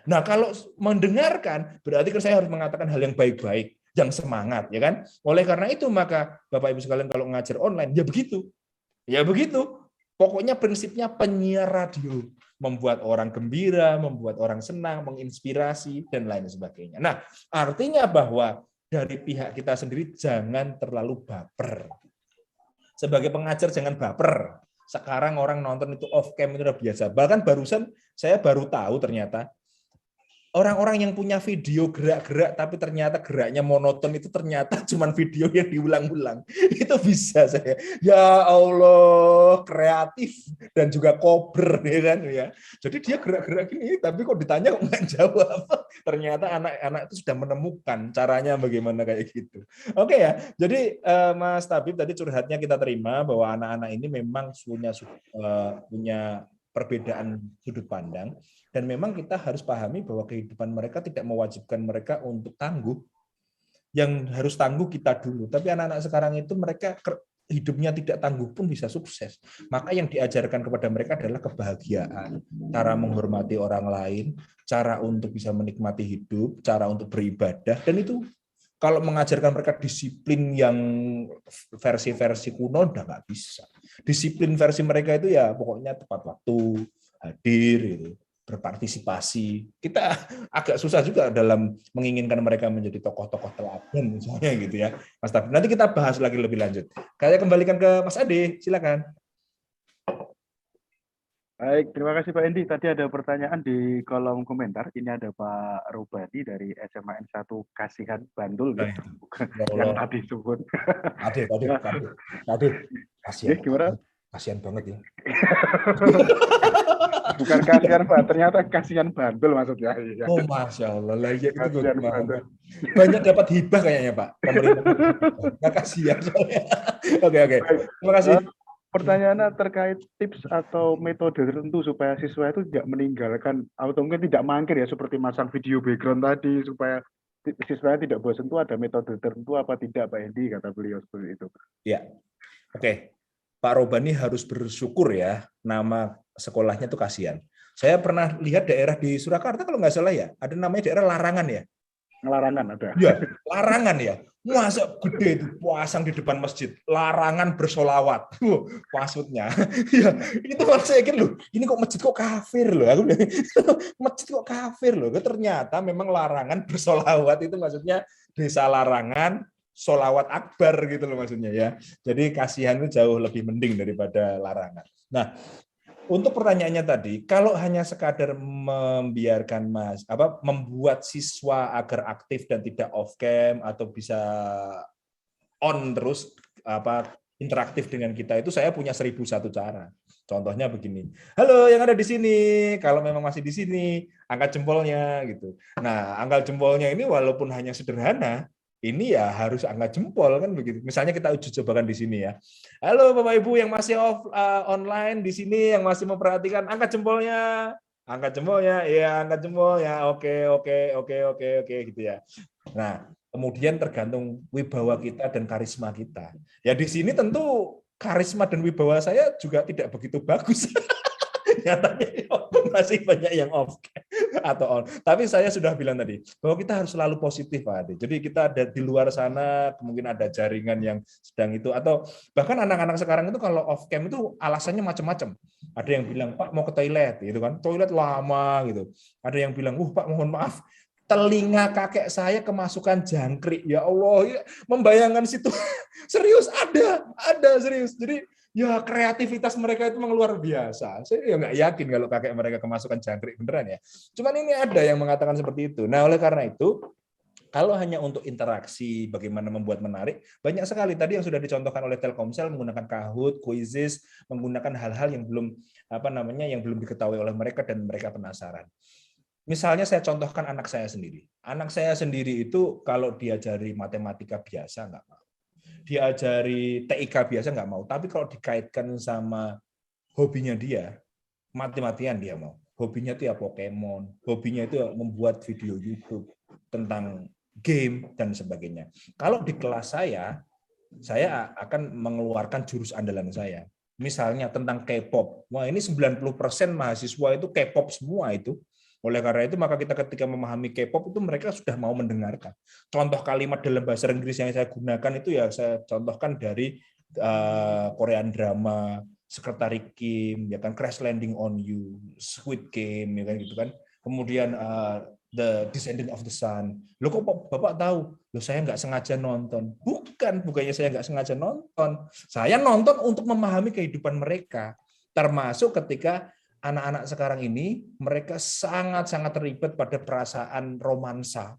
Nah kalau mendengarkan, berarti kan saya harus mengatakan hal yang baik-baik, yang semangat, ya kan? Oleh karena itu maka Bapak Ibu sekalian kalau ngajar online, ya begitu. Pokoknya prinsipnya penyiar radio, membuat orang gembira, membuat orang senang, menginspirasi, dan lain sebagainya. Nah, artinya bahwa dari pihak kita sendiri jangan terlalu baper. Sebagai pengajar jangan baper. Sekarang orang nonton itu off cam itu udah biasa. Bahkan barusan saya baru tahu ternyata orang-orang yang punya video gerak-gerak tapi ternyata geraknya monoton itu ternyata cuma video yang diulang-ulang. Itu bisa saya. Ya Allah, kreatif dan juga kober ya kan ya. Jadi dia gerak-gerak gini tapi kok ditanya kok nggak jawab. Ternyata anak-anak itu sudah menemukan caranya bagaimana kayak gitu. Oke ya. Jadi Mas Tabib tadi curhatnya kita terima bahwa anak-anak ini memang punya perbedaan sudut pandang, dan memang kita harus pahami bahwa kehidupan mereka tidak mewajibkan mereka untuk tangguh. Yang harus tangguh kita dulu, tapi anak-anak sekarang itu mereka hidupnya tidak tangguh pun bisa sukses. Maka yang diajarkan kepada mereka adalah kebahagiaan, cara menghormati orang lain, cara untuk bisa menikmati hidup, cara untuk beribadah, dan itu kalau mengajarkan mereka disiplin yang versi-versi kuno udah nggak bisa. Disiplin versi mereka itu ya pokoknya tepat waktu, hadir, gitu, berpartisipasi. Kita agak susah juga dalam menginginkan mereka menjadi tokoh-tokoh teladan misalnya gitu ya, Mas Tabib. Nanti kita bahas lagi lebih lanjut. Saya kembalikan ke Mas Ade, silakan. Baik, terima kasih Pak Endi. Tadi ada pertanyaan di kolom komentar. Ini ada Pak Robani dari SMA N1 Kasihan Bandul, gitu. Bukan yang tadi disebut. Ade, kasihan. Gimana? Kasihan banget ya. Bukan kasihan Pak, ternyata kasihan Bandul maksudnya. Oh Masya Allah, lah ya itu Banyak dapat hibah kayaknya Pak. Pemerintah. Nggak kasihan soalnya. Oke. Terima kasih. Pertanyaannya terkait tips atau metode tertentu supaya siswa itu tidak meninggalkan atau mungkin tidak mangkir ya, seperti masang video background tadi, supaya siswa tidak bosan, itu ada metode tertentu apa tidak Pak Endi, kata beliau seperti itu. Ya, oke. Pak Robani harus bersyukur ya, nama sekolahnya itu Kasihan. Saya pernah lihat daerah di Surakarta kalau nggak salah ya, ada namanya daerah Larangan ya. Larangan ada. Ya, Larangan ya. Masa gede itu pasang di depan masjid, larangan bersolawat. Maksudnya, ya itu malah saya yakin loh, ini kok masjid kok kafir loh. Aku bilang, masjid kok kafir loh. Ternyata memang larangan bersolawat itu maksudnya desa Larangan, solawat akbar gitu loh maksudnya ya. Jadi Kasihan itu jauh lebih mending daripada Larangan. Nah, untuk pertanyaannya tadi, kalau hanya sekadar membiarkan membuat siswa agar aktif dan tidak off cam atau bisa on terus interaktif dengan kita, itu saya punya 1001 cara. Contohnya begini. Halo yang ada di sini, kalau memang masih di sini, angkat jempolnya gitu. Nah, angkat jempolnya ini walaupun hanya sederhana, ini ya harus angkat jempol kan begitu. Misalnya kita uji cobakan di sini ya. Halo Bapak Ibu yang masih online di sini, yang masih memperhatikan, angkat jempolnya. Angkat jempolnya, ya angkat jempolnya. Oke gitu ya. Nah, kemudian tergantung wibawa kita dan karisma kita. Ya di sini tentu karisma dan wibawa saya juga tidak begitu bagus. Nyatanya masih banyak yang off atau on. Tapi saya sudah bilang tadi bahwa kita harus selalu positif, Pak Ade. Jadi kita ada di luar sana, mungkin ada jaringan yang sedang itu, atau bahkan anak-anak sekarang itu kalau off cam itu alasannya macam-macam. Ada yang bilang, Pak mau ke toilet, gitu kan, toilet lama gitu. Ada yang bilang, Pak mohon maaf, telinga kakek saya kemasukan jangkrik. Ya Allah, ya, membayangkan situ serius ada serius. Jadi ya kreativitas mereka itu memang luar biasa. Saya ya nggak yakin kalau kakek mereka kemasukan jangkrik beneran ya. Cuman ini ada yang mengatakan seperti itu. Nah oleh karena itu, kalau hanya untuk interaksi, bagaimana membuat menarik, banyak sekali tadi yang sudah dicontohkan oleh Telkomsel menggunakan Kahoot, Quizzes, menggunakan hal-hal yang belum yang belum diketahui oleh mereka dan mereka penasaran. Misalnya saya contohkan anak saya sendiri. Anak saya sendiri itu kalau diajari matematika biasa nggak mau. Diajari TIK biasa nggak mau, tapi kalau dikaitkan sama hobinya dia, mati-matian dia mau. Hobinya itu ya Pokemon, hobinya itu membuat video YouTube tentang game dan sebagainya. Kalau di kelas saya akan mengeluarkan jurus andalan saya. Misalnya tentang K-pop. Wah, ini 90% mahasiswa itu K-pop semua itu. Oleh karena itu, maka kita ketika memahami K-pop itu mereka sudah mau mendengarkan. Contoh kalimat dalam bahasa Inggris yang saya gunakan itu ya saya contohkan dari Korean drama, Secretary Kim, ya kan, Crash Landing on You, Squid Game, ya kan gitu kan. Kemudian The Descendant of the Sun. Loh kok Bapak tahu? Loh saya nggak sengaja nonton. Bukannya saya nggak sengaja nonton. Saya nonton untuk memahami kehidupan mereka. Termasuk ketika anak-anak sekarang ini, mereka sangat-sangat terlibat pada perasaan romansa.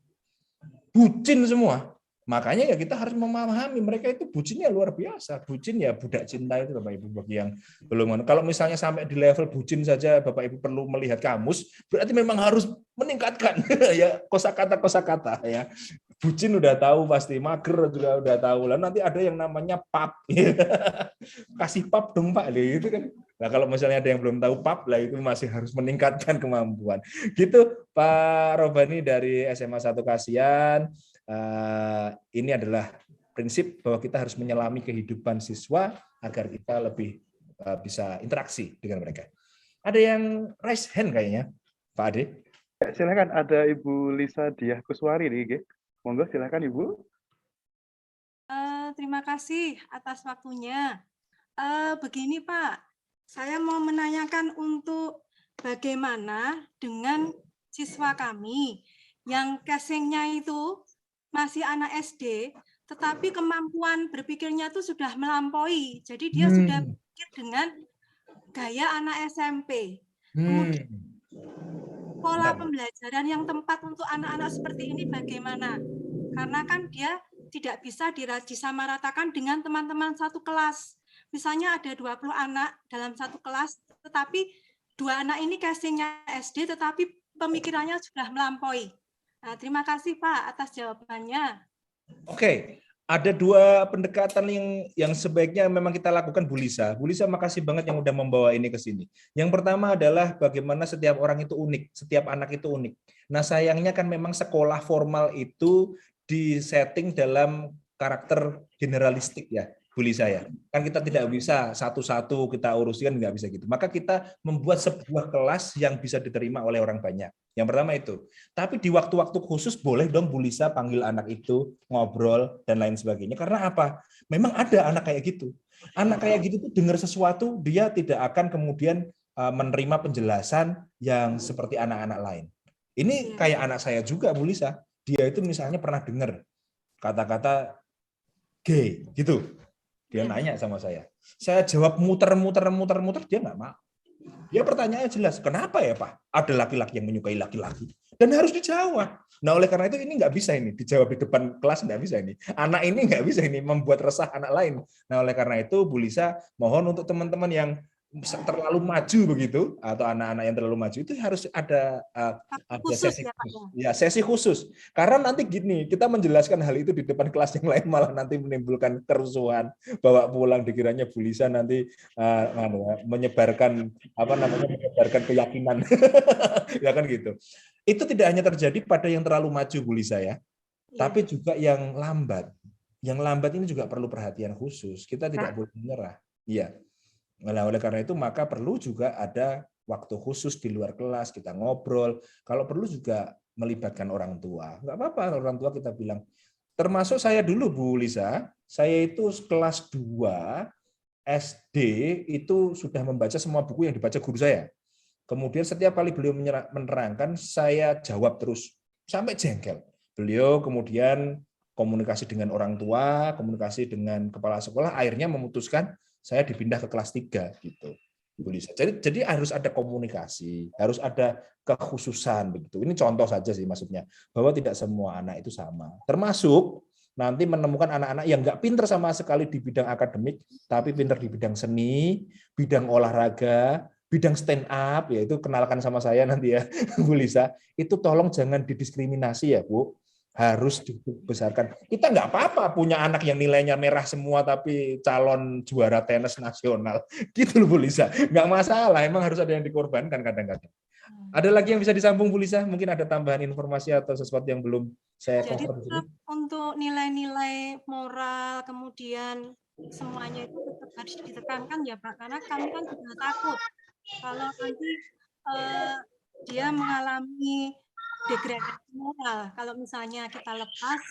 Bucin semua. Makanya ya kita harus memahami mereka itu bucinnya luar biasa. Bucin ya budak cinta itu Bapak Ibu bagi yang belum. Kalau misalnya sampai di level bucin saja Bapak Ibu perlu melihat kamus, berarti memang harus meningkatkan ya kosakata ya. Bucin udah tahu pasti, mager juga udah tahu. Lalu nanti ada yang namanya pap. Kasih pap dong Pak, itu kan. Nah, kalau misalnya ada yang belum tahu pap lah itu masih harus meningkatkan kemampuan. Gitu Pak Robani dari SMA 1 Kasihan. Ini adalah prinsip bahwa kita harus menyelami kehidupan siswa agar kita lebih bisa interaksi dengan mereka. Ada yang raise hand kayaknya, Pak Ade. Silakan, ada Ibu Lisa Diah Kuswari nih, monggo silakan Ibu. Terima kasih atas waktunya. Begini Pak, saya mau menanyakan untuk bagaimana dengan siswa kami yang casingnya itu masih anak SD, tetapi kemampuan berpikirnya itu sudah melampaui. Jadi dia sudah berpikir dengan gaya anak SMP. Kemudian pola pembelajaran yang tepat untuk anak-anak seperti ini bagaimana? Karena kan dia tidak bisa disamaratakan dengan teman-teman satu kelas. Misalnya ada 20 anak dalam satu kelas, tetapi 2 anak ini casingnya SD, tetapi pemikirannya sudah melampaui. Nah, terima kasih Pak atas jawabannya. Oke, ada 2 pendekatan yang sebaiknya memang kita lakukan Bu Lisa. Bu Lisa makasih banget yang udah membawa ini ke sini. Yang pertama adalah bagaimana setiap orang itu unik, setiap anak itu unik. Nah sayangnya kan memang sekolah formal itu disetting dalam karakter generalistik ya. Bu Lisa ya, kan kita tidak bisa satu-satu kita urusi, kan nggak bisa gitu. Maka kita membuat sebuah kelas yang bisa diterima oleh orang banyak. Yang pertama itu. Tapi di waktu-waktu khusus boleh dong Bu Lisa panggil anak itu, ngobrol, dan lain sebagainya. Karena apa? Memang ada anak kayak gitu. Anak kayak gitu tuh dengar sesuatu, dia tidak akan kemudian menerima penjelasan yang seperti anak-anak lain. Ini kayak anak saya juga Bu Lisa. Dia itu misalnya pernah dengar kata-kata gay, gitu. Dia nanya sama saya jawab muter-muter, dia nggak mau. Dia pertanyaannya jelas, kenapa ya Pak? Ada laki-laki yang menyukai laki-laki dan harus dijawab. Nah oleh karena itu ini nggak bisa ini dijawab di depan kelas, nggak bisa ini. Anak ini nggak bisa ini membuat resah anak lain. Nah oleh karena itu Bu Lisa mohon untuk teman-teman yang terlalu maju begitu atau anak-anak yang terlalu maju itu harus ada sesi khusus. Ya, sesi khusus. Karena nanti gini, kita menjelaskan hal itu di depan kelas yang lain malah nanti menimbulkan kerusuhan, bawa pulang dikiranya Bu Lisa nanti menyebarkan menyebarkan keyakinan. Ya kan gitu. Itu tidak hanya terjadi pada yang terlalu maju Bu Lisa ya. Tapi juga yang lambat. Yang lambat ini juga perlu perhatian khusus. Kita tidak boleh menyerah. Iya. Nah, oleh karena itu maka perlu juga ada waktu khusus di luar kelas, kita ngobrol. Kalau perlu juga melibatkan orang tua. Nggak apa-apa orang tua kita bilang. Termasuk saya dulu Bu Lisa, saya itu kelas 2 SD itu sudah membaca semua buku yang dibaca guru saya. Kemudian setiap kali beliau menerangkan, saya jawab terus sampai jengkel. Beliau kemudian komunikasi dengan orang tua, komunikasi dengan kepala sekolah, akhirnya memutuskan saya dipindah ke kelas 3 gitu. Bu Lisa. Jadi harus ada komunikasi, harus ada kekhususan begitu. Ini contoh saja sih maksudnya, bahwa tidak semua anak itu sama. Termasuk nanti menemukan anak-anak yang nggak pinter sama sekali di bidang akademik, tapi pinter di bidang seni, bidang olahraga, bidang stand up, yaitu kenalkan sama saya nanti ya, Bu Lisa. Itu tolong jangan didiskriminasi ya, Bu. Harus dibesarkan. Kita nggak apa-apa punya anak yang nilainya merah semua tapi calon juara tenis nasional. Gitu loh Bu Lisa. Nggak masalah, emang harus ada yang dikorbankan kadang-kadang. Ada lagi yang bisa disambung Bu Lisa? Mungkin ada tambahan informasi atau sesuatu yang belum saya cover di sini. Untuk nilai-nilai moral kemudian semuanya itu tetap harus ditekankan ya Pak, karena kami kan juga takut kalau nanti dia mengalami degradasi moral. Kalau misalnya kita lepas,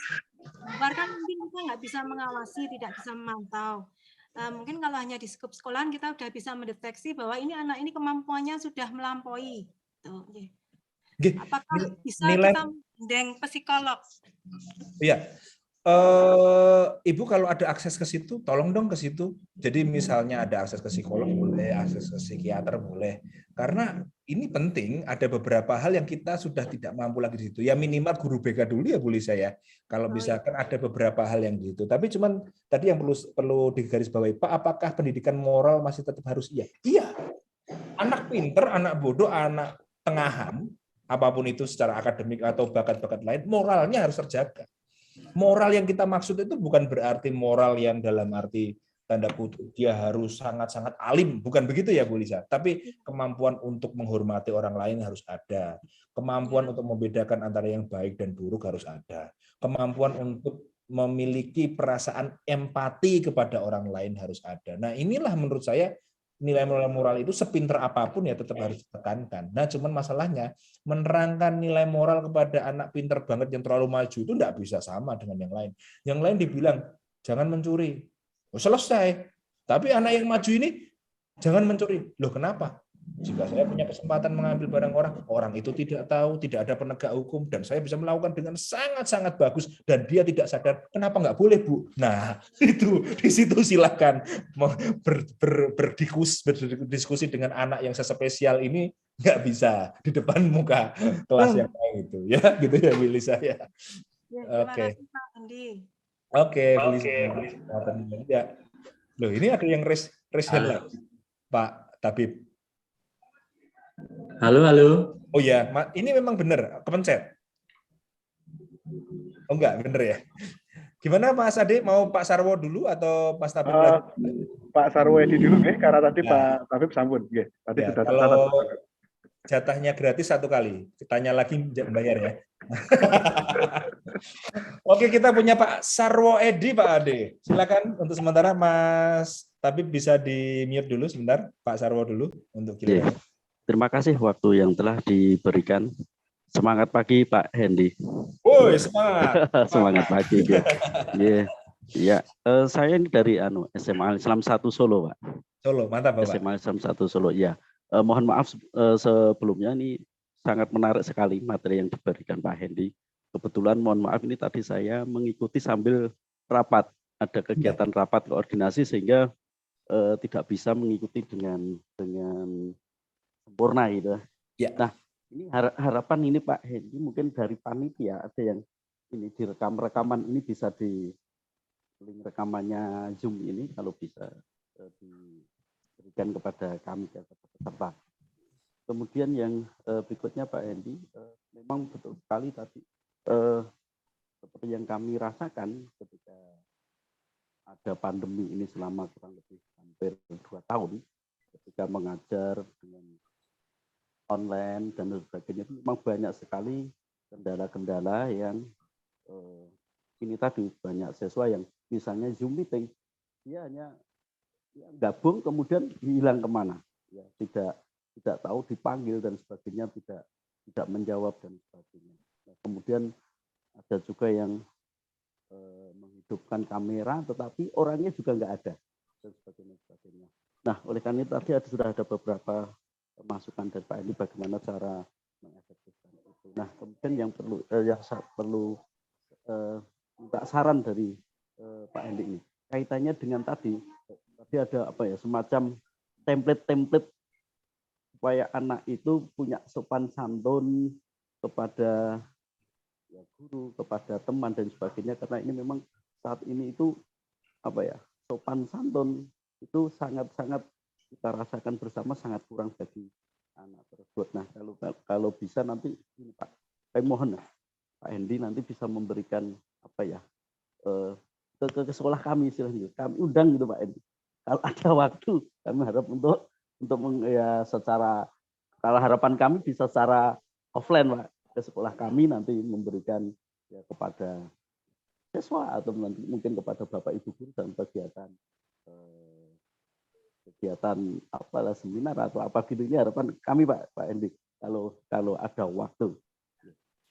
kan mungkin kita nggak bisa mengawasi, tidak bisa memantau. Mungkin kalau hanya di skup sekolahan kita sudah bisa mendeteksi bahwa ini anak ini kemampuannya sudah melampaui. Tuh, nggih. Nggih, Apakah bisa nilai kita menggandeng psikolog? Iya. Ibu kalau ada akses ke situ, tolong dong ke situ. Jadi misalnya ada akses ke psikolog boleh, akses ke psikiater boleh. Karena ini penting, ada beberapa hal yang kita sudah tidak mampu lagi di situ. Ya minimal guru BK dulu ya Bu Lisa ya. Kalau misalkan ada beberapa hal yang di situ. Tapi cuman tadi yang perlu digarisbawahi, Pak, apakah pendidikan moral masih tetap harus iya? Iya. Anak pinter, anak bodoh, anak tengahan, apapun itu secara akademik atau bakat-bakat lain, moralnya harus terjaga. Moral yang kita maksud itu bukan berarti moral yang dalam arti tanda kutip dia harus sangat-sangat alim, bukan begitu ya Bu Lisa. Tapi kemampuan untuk menghormati orang lain harus ada. Kemampuan untuk membedakan antara yang baik dan buruk harus ada. Kemampuan untuk memiliki perasaan empati kepada orang lain harus ada. Nah, inilah menurut saya nilai moral itu sepinter apapun ya tetap harus ditekankan. Nah, cuman masalahnya menerangkan nilai moral kepada anak pinter banget yang terlalu maju itu tidak bisa sama dengan yang lain. Yang lain dibilang jangan mencuri, oh, selesai. Tapi anak yang maju ini jangan mencuri. Loh kenapa? Jika saya punya kesempatan mengambil barang orang, orang itu tidak tahu, tidak ada penegak hukum, dan saya bisa melakukan dengan sangat-sangat bagus, dan dia tidak sadar, kenapa nggak boleh, Bu? Nah, itu di situ silakan berdiskusi dengan anak yang sespesial ini, nggak bisa di depan muka kelas yang lain itu, ya, gitu ya, Billy saya. Oke. Oke, Billy. Ya. Loh, ini ada yang raise hand lagi, Pak Tabib. Halo, halo. Oh ya, ini memang benar, kepencet. Oh enggak, benar ya. Gimana Mas Ade, mau Pak Sarwo dulu atau Mas Tabib lagi? Pak Sarwo Edi dulu nih, karena tadi Pak Tabib sambut. Tadi ya, sudah kalau jatahnya gratis satu kali, tanya lagi bayar ya. Oke, kita punya Pak Sarwo Edi, Pak Ade. Silakan untuk sementara Mas Tabib bisa di-mute dulu sebentar, Pak Sarwo dulu untuk kita. Terima kasih waktu yang telah diberikan. Semangat pagi Pak Hendy. Woi, semangat. Semangat pagi. Ya, saya ini dari SMA Islam 1 Solo, Pak. Solo, mantap Bapak. SMA Islam 1 Solo, ya. Mohon maaf sebelumnya, ini sangat menarik sekali materi yang diberikan Pak Hendy. Kebetulan mohon maaf ini tadi saya mengikuti sambil rapat, ada kegiatan rapat koordinasi sehingga tidak bisa mengikuti dengan sempurna gitu. Ya. Nah, ini harapan ini Pak Hendy mungkin dari panitia ada yang ini rekaman ini bisa di link rekamannya Zoom ini kalau bisa diberikan kepada kami peserta. Kemudian yang berikutnya Pak Hendy, memang betul sekali tadi seperti yang kami rasakan ketika ada pandemi ini selama kurang lebih hampir 2 tahun, ketika mengajar dengan online dan sebagainya, memang banyak sekali kendala-kendala yang ini tadi banyak siswa yang misalnya Zoom meeting dia hanya gabung kemudian hilang kemana, ya tidak tahu dipanggil dan sebagainya, tidak menjawab dan sebagainya. Nah, kemudian ada juga yang menghidupkan kamera tetapi orangnya juga nggak ada dan sebagainya. Nah, oleh karena itu tadi sudah ada beberapa masukan dari Pak Hendy bagaimana cara mengefektifkan itu. Nah, kemudian yang perlu minta saran dari Pak Hendy ini kaitannya dengan tadi ada semacam template supaya anak itu punya sopan santun kepada guru, kepada teman dan sebagainya, karena ini memang saat ini itu sopan santun itu sangat-sangat kita rasakan bersama sangat kurang bagi anak tersebut. Nah, kalau bisa nanti ini Pak, saya mohon Pak Hendy nanti bisa memberikan ke sekolah kami istilahnya, kami undang gitu Pak Hendy. Kalau ada waktu kami harap untuk secara, kalau harapan kami bisa secara offline Pak ke sekolah kami nanti memberikan kepada siswa atau nanti mungkin kepada Bapak Ibu guru dan kegiatan seminar atau apa gitu, ini harapan kami Pak Hendy kalau ada waktu.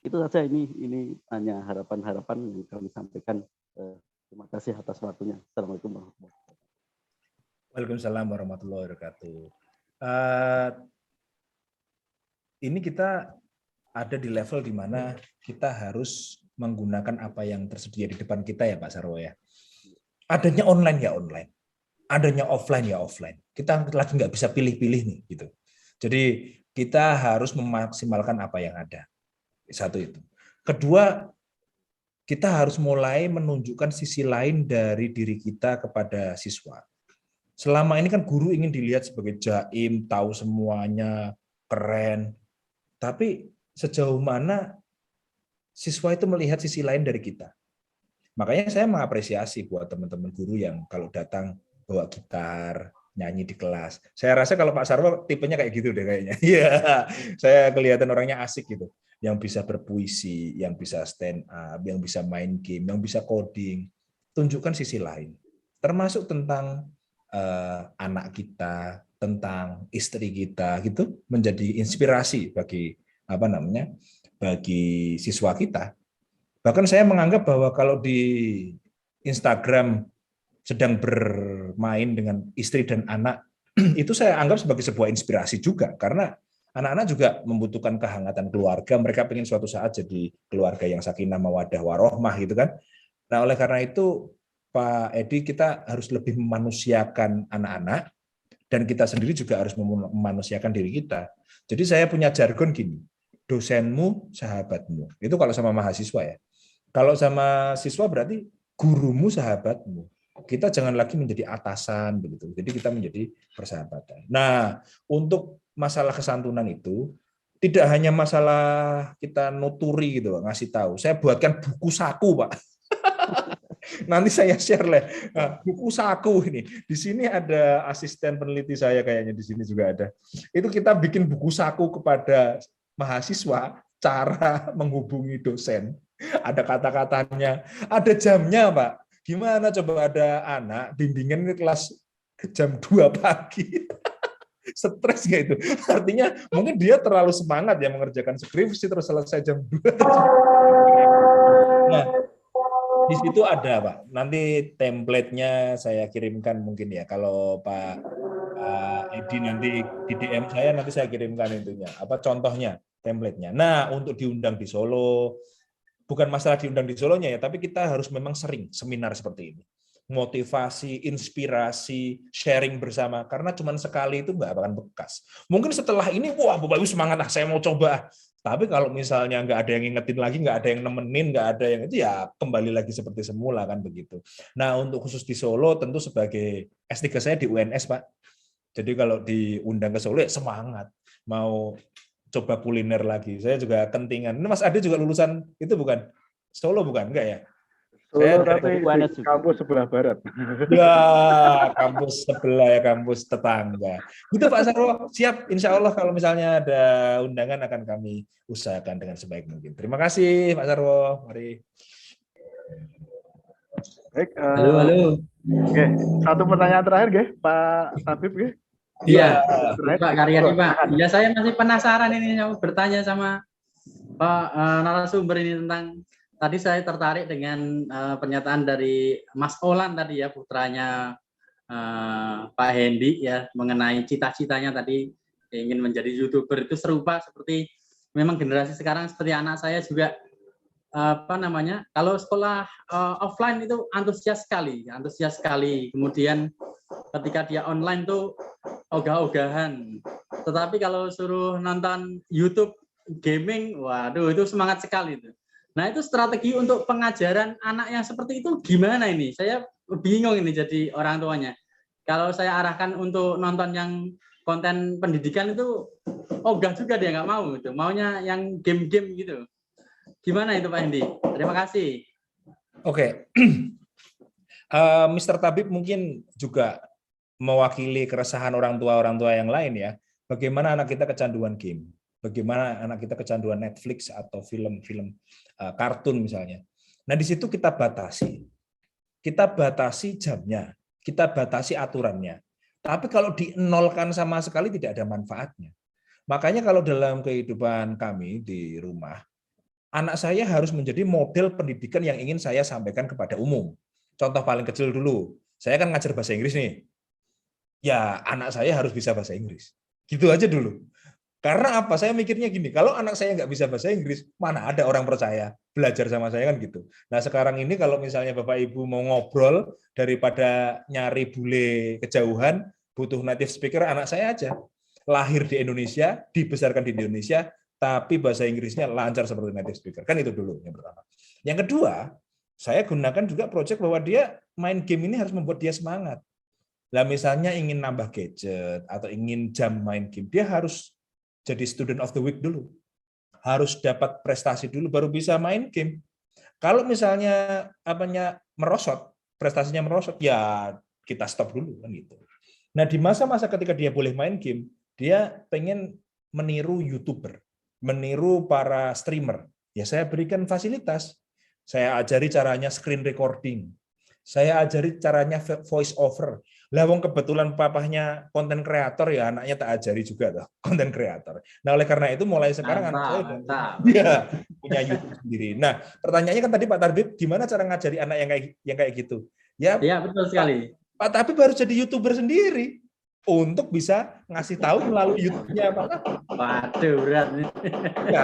Itu saja, ini hanya harapan-harapan yang kami sampaikan. Terima kasih atas waktunya. Assalamualaikum warahmatullahi wabarakatuh. Waalaikumsalam warahmatullahi wabarakatuh. Ini kita ada di level di mana kita harus menggunakan apa yang tersedia di depan kita ya Pak Sarwo ya. Adanya online ya online, adanya offline ya offline. Kita lagi nggak bisa pilih-pilih nih gitu. Jadi kita harus memaksimalkan apa yang ada. Satu itu. Kedua, kita harus mulai menunjukkan sisi lain dari diri kita kepada siswa. Selama ini kan guru ingin dilihat sebagai jaim, tahu semuanya, keren. Tapi sejauh mana siswa itu melihat sisi lain dari kita. Makanya saya mengapresiasi buat teman-teman guru yang kalau datang bawa gitar, nyanyi di kelas. Saya rasa kalau Pak Sarwo tipenya kayak gitu deh kayaknya. Iya, saya kelihatan orangnya asik gitu. Yang bisa berpuisi, yang bisa stand up, yang bisa main game, yang bisa coding. Tunjukkan sisi lain. Termasuk tentang anak kita, tentang istri kita gitu, menjadi inspirasi bagi bagi siswa kita. Bahkan saya menganggap bahwa kalau di Instagram sedang bermain dengan istri dan anak, itu saya anggap sebagai sebuah inspirasi juga, karena anak-anak juga membutuhkan kehangatan keluarga, mereka ingin suatu saat jadi keluarga yang sakinah mawaddah warohmah gitu kan. Nah oleh karena itu Pak Edi, kita harus lebih memanusiakan anak-anak, dan kita sendiri juga harus memanusiakan diri kita. Jadi saya punya jargon gini, dosenmu sahabatmu. Itu kalau sama mahasiswa ya. Kalau sama siswa berarti gurumu sahabatmu. Kita jangan lagi menjadi atasan begitu. Jadi kita menjadi persahabatan. Nah, untuk masalah kesantunan itu tidak hanya masalah kita nuturi gitu, Pak, ngasih tahu. Saya buatkan buku saku, Pak. Nanti saya share lah buku saku ini. Di sini ada asisten peneliti saya kayaknya, di sini juga ada. Itu kita bikin buku saku kepada mahasiswa cara menghubungi dosen. Ada kata-katanya, ada jamnya, Pak. Gimana coba ada anak bimbingan ini kelas jam 2 pagi. Stres nggak itu? Artinya mungkin dia terlalu semangat ya mengerjakan skripsi terus selesai jam 2. Nah, di situ ada Pak. Nanti template-nya saya kirimkan mungkin ya. Kalau Pak Edi nanti di DM saya, nanti saya kirimkan itunya. Apa contohnya, template-nya. Nah, untuk diundang di Solo, bukan masalah diundang di Solonya ya, tapi kita harus memang sering seminar seperti ini. Motivasi, inspirasi, sharing bersama. Karena cuma sekali itu nggak akan bekas. Mungkin setelah ini, wah Bapak Ibu semangat, saya mau coba. Tapi kalau misalnya nggak ada yang ngingetin lagi, nggak ada yang nemenin, nggak ada yang itu, ya kembali lagi seperti semula kan begitu. Nah untuk khusus di Solo tentu sebagai S3 saya di UNS Pak. Jadi kalau diundang ke Solo ya semangat. Mau coba kuliner lagi. Saya juga kentingan. Ini Mas Ade juga lulusan itu bukan? Solo bukan? Enggak ya? Solo tapi di kampus sebelah barat. Ya, kampus sebelah ya, kampus tetangga. Gitu Pak Sarwo, siap. Insya Allah kalau misalnya ada undangan akan kami usahakan dengan sebaik mungkin. Terima kasih Pak Sarwo. Mari. Baik. Halo. Oke, satu pertanyaan terakhir, Ge, Pak Tabib, Ge. Iya, Pak Karyadi Pak. Ya saya masih penasaran ini, saya mau bertanya sama Pak narasumber ini tentang. Tadi saya tertarik dengan pernyataan dari Mas Olan tadi ya, putranya Pak Hendy ya, mengenai cita-citanya tadi ingin menjadi YouTuber. Itu serupa seperti memang generasi sekarang, seperti anak saya juga kalau sekolah offline itu antusias sekali. Kemudian ketika dia online tuh ogah-ogahan. Tetapi kalau suruh nonton YouTube gaming, waduh itu semangat sekali itu. Nah itu strategi untuk pengajaran anak yang seperti itu gimana ini? Saya bingung ini jadi orang tuanya. Kalau saya arahkan untuk nonton yang konten pendidikan itu ogah juga dia nggak mau gitu. Maunya yang game-game gitu. Gimana itu Pak Hendy? Terima kasih. Oke. Mr. Tabib mungkin juga mewakili keresahan orang tua yang lain ya. Bagaimana anak kita kecanduan game? Bagaimana anak kita kecanduan Netflix atau film-film kartun misalnya. Nah di situ kita batasi jamnya, kita batasi aturannya. Tapi kalau dinolkan sama sekali tidak ada manfaatnya. Makanya kalau dalam kehidupan kami di rumah, anak saya harus menjadi model pendidikan yang ingin saya sampaikan kepada umum. Contoh paling kecil dulu, saya kan ngajar bahasa Inggris nih. ya anak saya harus bisa bahasa Inggris. Gitu aja dulu. Karena apa? Saya mikirnya gini, kalau anak saya nggak bisa bahasa Inggris, mana ada orang percaya belajar sama saya kan gitu. Nah sekarang ini kalau misalnya Bapak Ibu mau ngobrol, daripada nyari bule kejauhan, butuh native speaker, anak saya aja. Lahir di Indonesia, dibesarkan di Indonesia, tapi bahasa Inggrisnya lancar seperti native speaker. Kan itu dulu yang pertama. Yang kedua, saya gunakan juga proyek bahwa dia main game ini harus membuat dia semangat. Nah misalnya ingin nambah gadget, atau ingin jam main game, dia harus jadi student of the week dulu. Harus dapat prestasi dulu baru bisa main game. Kalau misalnya merosot, prestasinya merosot, ya kita stop dulu kan gitu. Nah, di masa-masa ketika dia boleh main game, dia pengen meniru YouTuber, meniru para streamer. Ya saya berikan fasilitas. Saya ajari caranya screen recording. Saya ajari caranya voice over. Lah wong kebetulan papahnya konten kreator ya anaknya tak ajari juga tuh konten kreator. Nah oleh karena itu mulai sekarang anak saya ya, punya YouTube sendiri. Nah pertanyaannya kan tadi Pak Tarbib, gimana cara ngajari anak yang kayak gitu? Ya betul sekali. Pak Tarbib harus jadi YouTuber sendiri untuk bisa ngasih tahu melalui YouTube-nya Pak Tarbib. Waduh berat nih. Ya,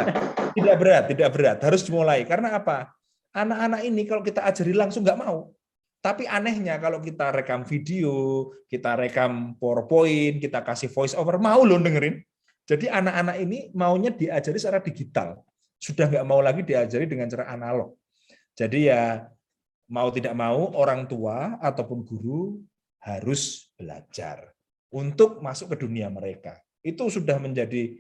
tidak berat. Harus dimulai karena apa? Anak-anak ini kalau kita ajari langsung nggak mau. Tapi anehnya kalau kita rekam video, kita rekam PowerPoint, kita kasih voice over, mau loh dengerin. Jadi anak-anak ini maunya diajari secara digital. Sudah nggak mau lagi diajari dengan cara analog. Jadi ya mau tidak mau orang tua ataupun guru harus belajar untuk masuk ke dunia mereka. Itu sudah menjadi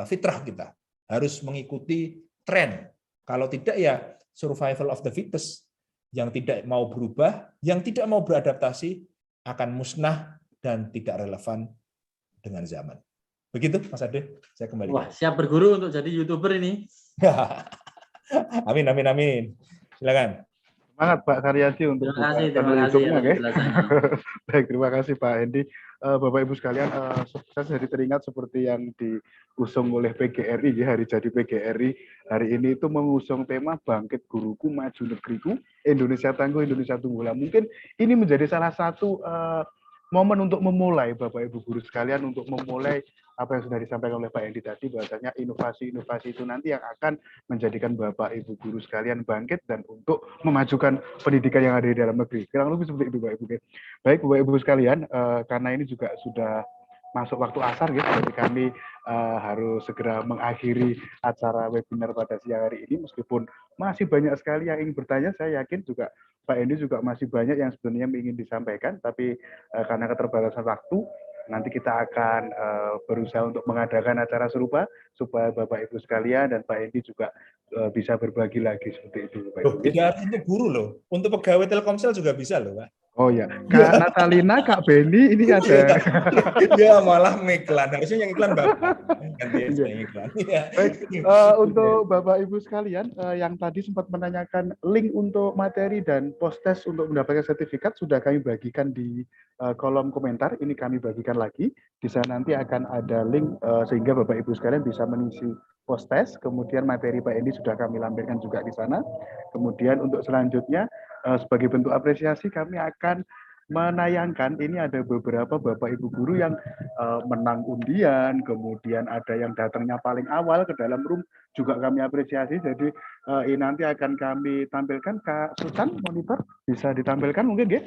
fitrah kita. Harus mengikuti tren. Kalau tidak ya survival of the fittest. Yang tidak mau berubah, yang tidak mau beradaptasi akan musnah dan tidak relevan dengan zaman. Begitu, Mas Ade. Saya kembali. Wah, siap berguru untuk jadi YouTuber ini. Amin. Silakan. Semangat Pak Karyadi untuk terima kasih. Baik, terima kasih Pak Hendi. Bapak Ibu sekalian, saya jadi teringat seperti yang diusung oleh PGRI, ya, Hari Jadi PGRI hari ini itu mengusung tema Bangkit Guruku, Maju Negeriku, Indonesia Tangguh, Indonesia Tunggulah. Mungkin ini menjadi salah satu momen untuk memulai Bapak Ibu guru sekalian, untuk memulai apa yang sudah disampaikan oleh Pak Hendi tadi, bahwasanya inovasi-inovasi itu nanti yang akan menjadikan Bapak Ibu guru sekalian bangkit dan untuk memajukan pendidikan yang ada di dalam negeri. Kurang lebih seperti itu Bapak Ibu. Baik Bapak Ibu sekalian, karena ini juga sudah masuk waktu asar ya, jadi kami harus segera mengakhiri acara webinar pada siang hari ini, meskipun masih banyak sekali yang ingin bertanya. Saya yakin juga Pak Hendi juga masih banyak yang sebenarnya ingin disampaikan, tapi karena keterbatasan waktu, nanti kita akan berusaha untuk mengadakan acara serupa supaya Bapak Ibu sekalian dan Pak Hendi juga bisa berbagi lagi seperti itu. Bapak Ibu. Tidak harus untuk guru loh, untuk pegawai Telkomsel juga bisa loh, Pak. Oh ya, Kak Natalina, Kak Beni ini ada. Ya malah ngiklan, harusnya yang iklan Bapak. Ganti yang iklan. Baik, untuk Bapak Ibu sekalian yang tadi sempat menanyakan link untuk materi dan post-test untuk mendapatkan sertifikat sudah kami bagikan di kolom komentar. Ini kami bagikan lagi. Di sana nanti akan ada link sehingga Bapak Ibu sekalian bisa mengisi post-test. Kemudian materi Pak Hendi sudah kami lampirkan juga di sana. Kemudian untuk selanjutnya sebagai bentuk apresiasi kami akan menayangkan, ini ada beberapa Bapak Ibu guru yang menang undian, kemudian ada yang datangnya paling awal ke dalam room, juga kami apresiasi. Jadi ini nanti akan kami tampilkan. Kak Susan, monitor bisa ditampilkan mungkin ya?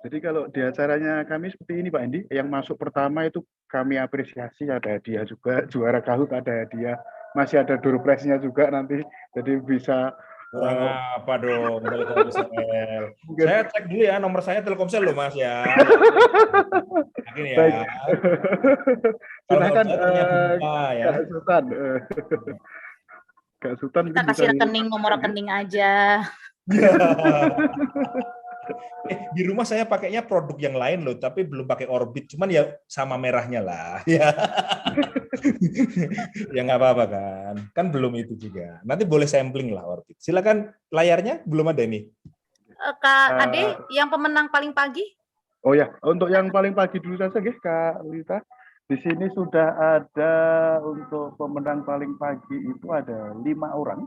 Jadi kalau di acaranya kami seperti ini Pak Hendi, yang masuk pertama itu kami apresiasi, ada hadiah juga, juara Kahoot ada hadiah, masih ada door prize-nya juga nanti, jadi bisa apa dong saya cek dulu ya, nomor saya Telkomsel loh Mas ya. Ini ya. Silakan ya. Kak Sultan. Kak Sultan kita kasih rekening, nomor rekening aja. Di rumah saya pakainya produk yang lain loh, tapi belum pakai Orbit, cuman ya sama merahnya lah. Ya, ya nggak apa-apa kan belum itu juga. Nanti boleh sampling lah Orbit. Silakan, layarnya belum ada ini. Kak Ade, yang pemenang paling pagi? Oh ya, untuk yang paling pagi dulu saja, Kak Lita. Di sini sudah ada untuk pemenang paling pagi itu ada 5 orang.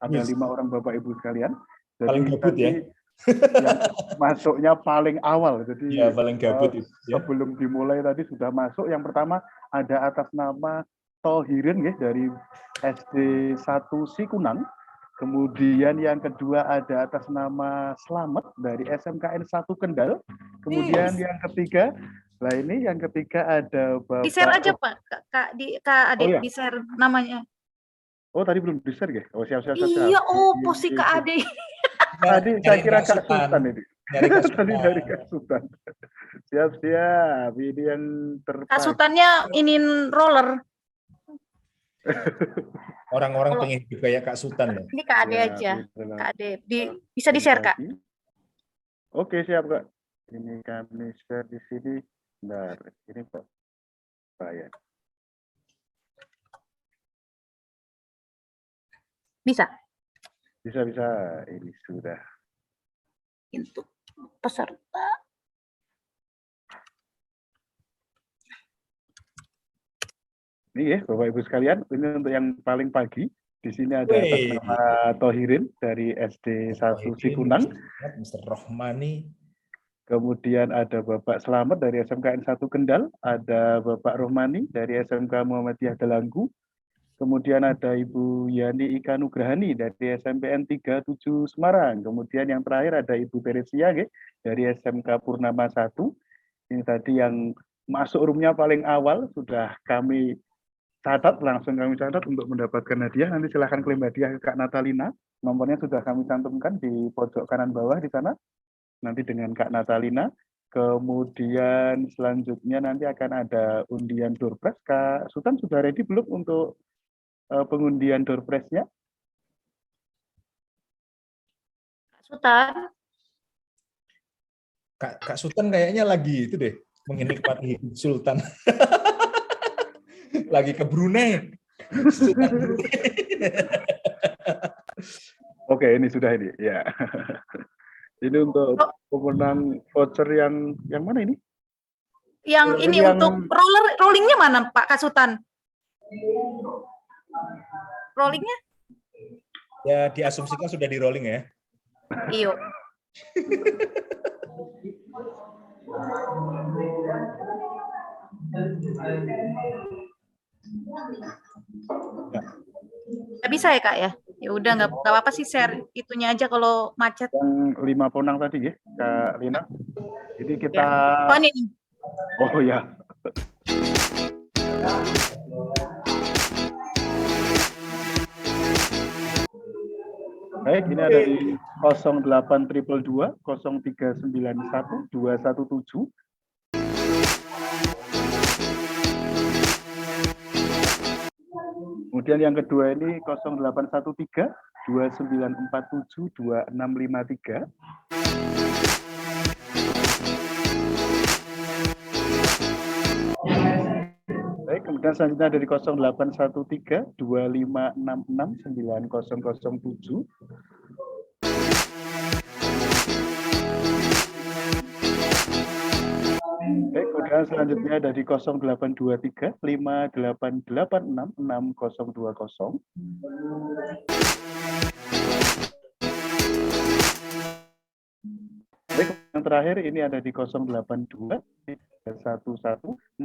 Ada 5 orang Bapak Ibu sekalian. Jadi paling gabut ya. yang masuknya paling awal. Jadi Ya, paling gabut itu. Ya. sebelum dimulai tadi sudah masuk. Yang pertama ada atas nama Tohirin ya, dari SD 1 Sikunang. Kemudian yang kedua ada atas nama Slamet dari SMKN 1 Kendal. Kemudian yang ketiga, nah ini yang ketiga ada Bapak. Di-share aja Pak, Kak Ade, Oh, iya. di-share namanya. Oh tadi belum di-share ya? Oh siap. Iya, posisi Kak Ade. Tadi saya kira Kak Sultan. Sultan ini. Nyari Kak Sultan. Tadi dari Kak Sultan. Siap. Ini yang terpilih. Kak Sultannya inin roller. Orang-orang pengen hidup kayak Kak Sultan loh. Ini Kak Ade Ya, aja. itulah. Kak Ade, bisa di-share Kak? Oke siap Kak. Ini kami share di sini. Bentar, ini Pak. Saya. Bisa. Bisa. Ini sudah. Untuk peserta. Ini ya Bapak Ibu sekalian, ini untuk yang paling pagi. Di sini ada atas nama Tohirin dari SD 1 Sikunang. Mr. Rohmani. Kemudian ada Bapak Slamet dari SMKN 1 Kendal, ada Bapak Rohmani dari SMK Muhammadiyah Delanggu. Kemudian ada Ibu Yani Ika Nugrahani dari SMPN 37 Semarang. Kemudian yang terakhir ada Ibu Teresia dari SMK Purnama 1. Ini tadi yang masuk roomnya paling awal sudah kami langsung kami catat untuk mendapatkan hadiah. Nanti silahkan klaim hadiah ke Kak Natalina. Nomornya sudah kami cantumkan di pojok kanan bawah di sana. Nanti dengan Kak Natalina. Kemudian selanjutnya nanti akan ada undian door prize. Kak Sultan sudah ready belum untuk pengundian door prize-nya? Kak Sultan. Kak Sultan kayaknya lagi itu deh, menikmati hidup Sultan. Lagi ke Brunei. Sultan Brunei. Oke, ini sudah ini. Ya. Ini untuk pemenang voucher yang mana ini? Yang ini untuk rollingnya mana Pak Kak Sultan? Rollingnya? Ya, diasumsikan sudah di rolling ya. Iya. Nggak bisa ya Kak ya? Ya udah nggak apa-apa sih, share itunya aja kalau macet. Yang 5 ponang tadi ya, Kak Lina. Jadi kita. Oh ini. Oh ya. Baik, ini ada di 0822 0391 217. Kemudian yang kedua ini 0813 2947 2653. Baik, kemudian selanjutnya dari 0813 2566 9007. Baik, kemudian selanjutnya dari 0823 5886 6020. Baik, yang terakhir ini ada di 082 11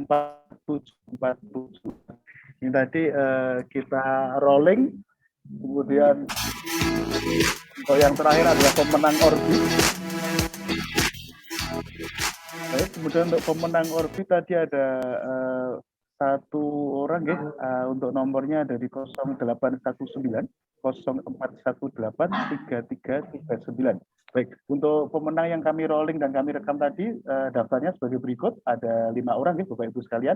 4747. Ini tadi kita rolling, kemudian untuk yang terakhir adalah pemenang Orbit. Baik, kemudian untuk pemenang Orbit tadi ada satu orang ya, untuk nomornya ada di 0819 0418 3339. Baik, untuk pemenang yang kami rolling dan kami rekam tadi, daftarnya sebagai berikut, ada 5 orang ya Bapak Ibu sekalian,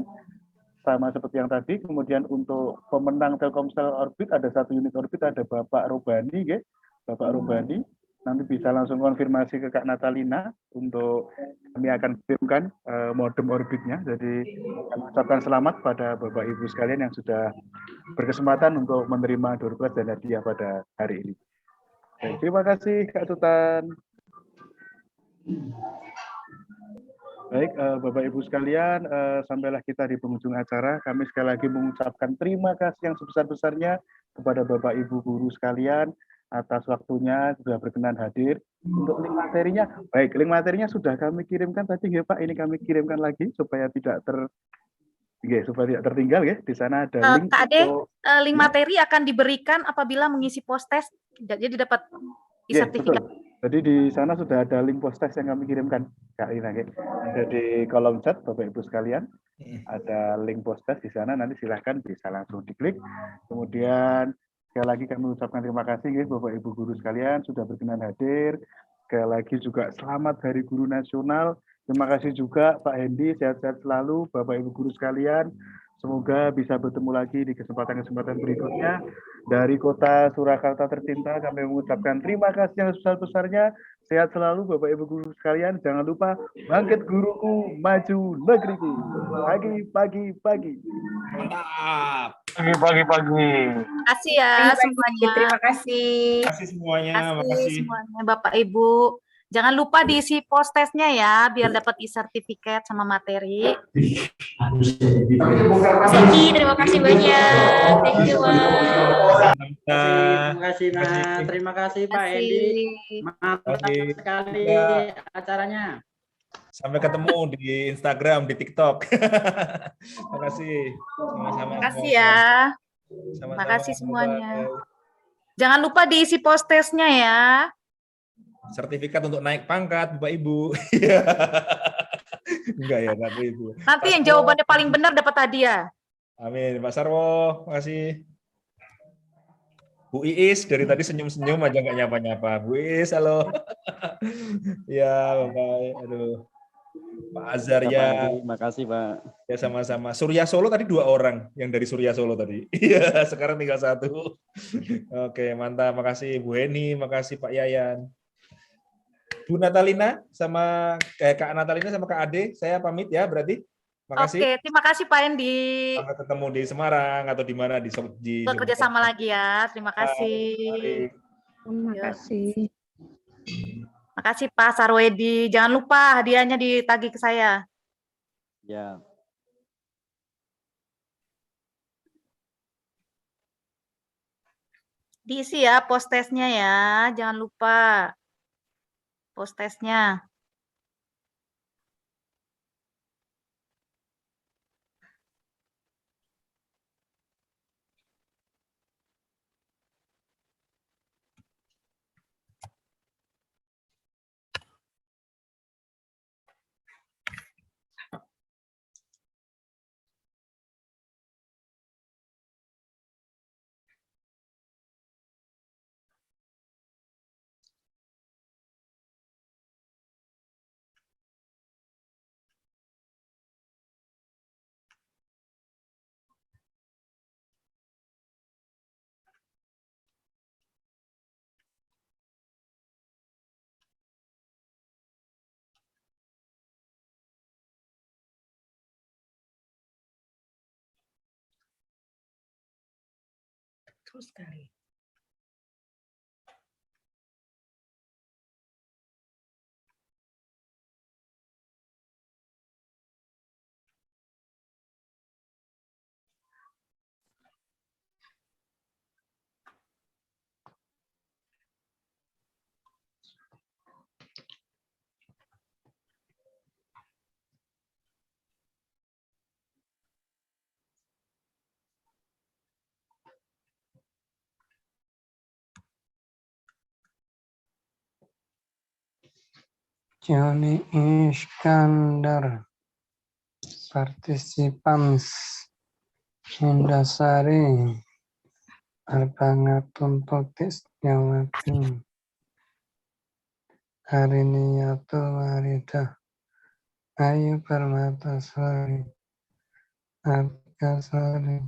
sama seperti yang tadi. Kemudian untuk pemenang Telkomsel Orbit, ada 1 unit Orbit, ada Bapak Robani ya, Bapak Robani. Nanti bisa langsung konfirmasi ke Kak Natalina untuk kami akan kirimkan modem Orbitnya. Jadi kami ucapkan selamat pada Bapak Ibu sekalian yang sudah berkesempatan untuk menerima door prize dan hadiah pada hari ini. Baik, terima kasih Kak Sultan. Baik, Bapak Ibu sekalian, sampailah kita di penghujung acara. Kami sekali lagi mengucapkan terima kasih yang sebesar-besarnya kepada Bapak Ibu guru sekalian atas waktunya sudah berkenan hadir. Untuk link materinya, baik, link materinya sudah kami kirimkan tadi ya Pak, ini kami kirimkan lagi supaya tidak tertinggal ya. Di sana ada link Kak Ade, untuk link materi akan diberikan apabila mengisi post-test, jadi dapat betul. sertifikat. Jadi di sana sudah ada link post-test yang kami kirimkan, Kak Ina. Ada di kolom chat, Bapak Ibu sekalian. Ada link post-test di sana, nanti silahkan bisa langsung diklik. Kemudian sekali lagi kami ucapkan terima kasih ya, Bapak Ibu guru sekalian sudah berkenan hadir. Sekali lagi juga selamat Hari Guru Nasional. Terima kasih juga Pak Hendi, sehat-sehat selalu Bapak Ibu guru sekalian. Semoga bisa bertemu lagi di kesempatan-kesempatan berikutnya. Dari kota Surakarta tercinta kami mengucapkan terima kasih yang sebesar-besarnya. Sehat selalu Bapak Ibu guru sekalian. Jangan lupa bangkit guruku, maju negeriku. Pagi. Mantap. Pagi. Terima kasih ya semuanya. Terima kasih. Terima kasih semuanya. Terima kasih Makasih. semuanya Bapak Ibu. Jangan lupa diisi post-testnya ya, biar dapat e-sertifikat sama materi. Terima kasih banyak. Thank you, Mas. Terima kasih, Mas. Terima kasih, Pak Hendi. Mantap sekali acaranya. Sampai ketemu di Instagram, di TikTok. Terima kasih. Sama-sama. Terima kasih ya. Terima kasih semuanya. Jangan lupa diisi post-testnya ya. Sertifikat untuk naik pangkat, Bapak Ibu. Enggak ya, Bapak Ibu. Nanti yang jawabannya paling benar dapat hadiah. Amin. Pak Sarwo, makasih. Bu Iis, dari tadi senyum-senyum aja nggak nyapa-nyapa. Bu Iis, halo. Ya, Bapak. Aduh. Pak Azhar ya. Terima kasih, Pak. Ya, sama-sama. Surya Solo tadi 2 orang yang dari Surya Solo tadi. Iya, sekarang tinggal 1. Oke, mantap. Makasih Bu Heni, makasih Pak Yayan. Bu Natalina sama Kak Natalina sama Kak Ade, saya pamit ya berarti. Makasih. Oke, terima kasih Pak Endi. Sampai ketemu di Semarang atau di mana di Bekerja sama lagi ya. Terima kasih. Terima kasih. Terima kasih Pak Sarwedi. Jangan lupa hadiahnya ditagih ke saya. Ya. Diisi ya post-testnya ya. Jangan lupa. Post-testnya. Terus sekali. Joni Iskandar, participants Indasari, Arbangatun Potis Nyawati, Hariniyatul Waridah, Ayu Permatasari, Argasari,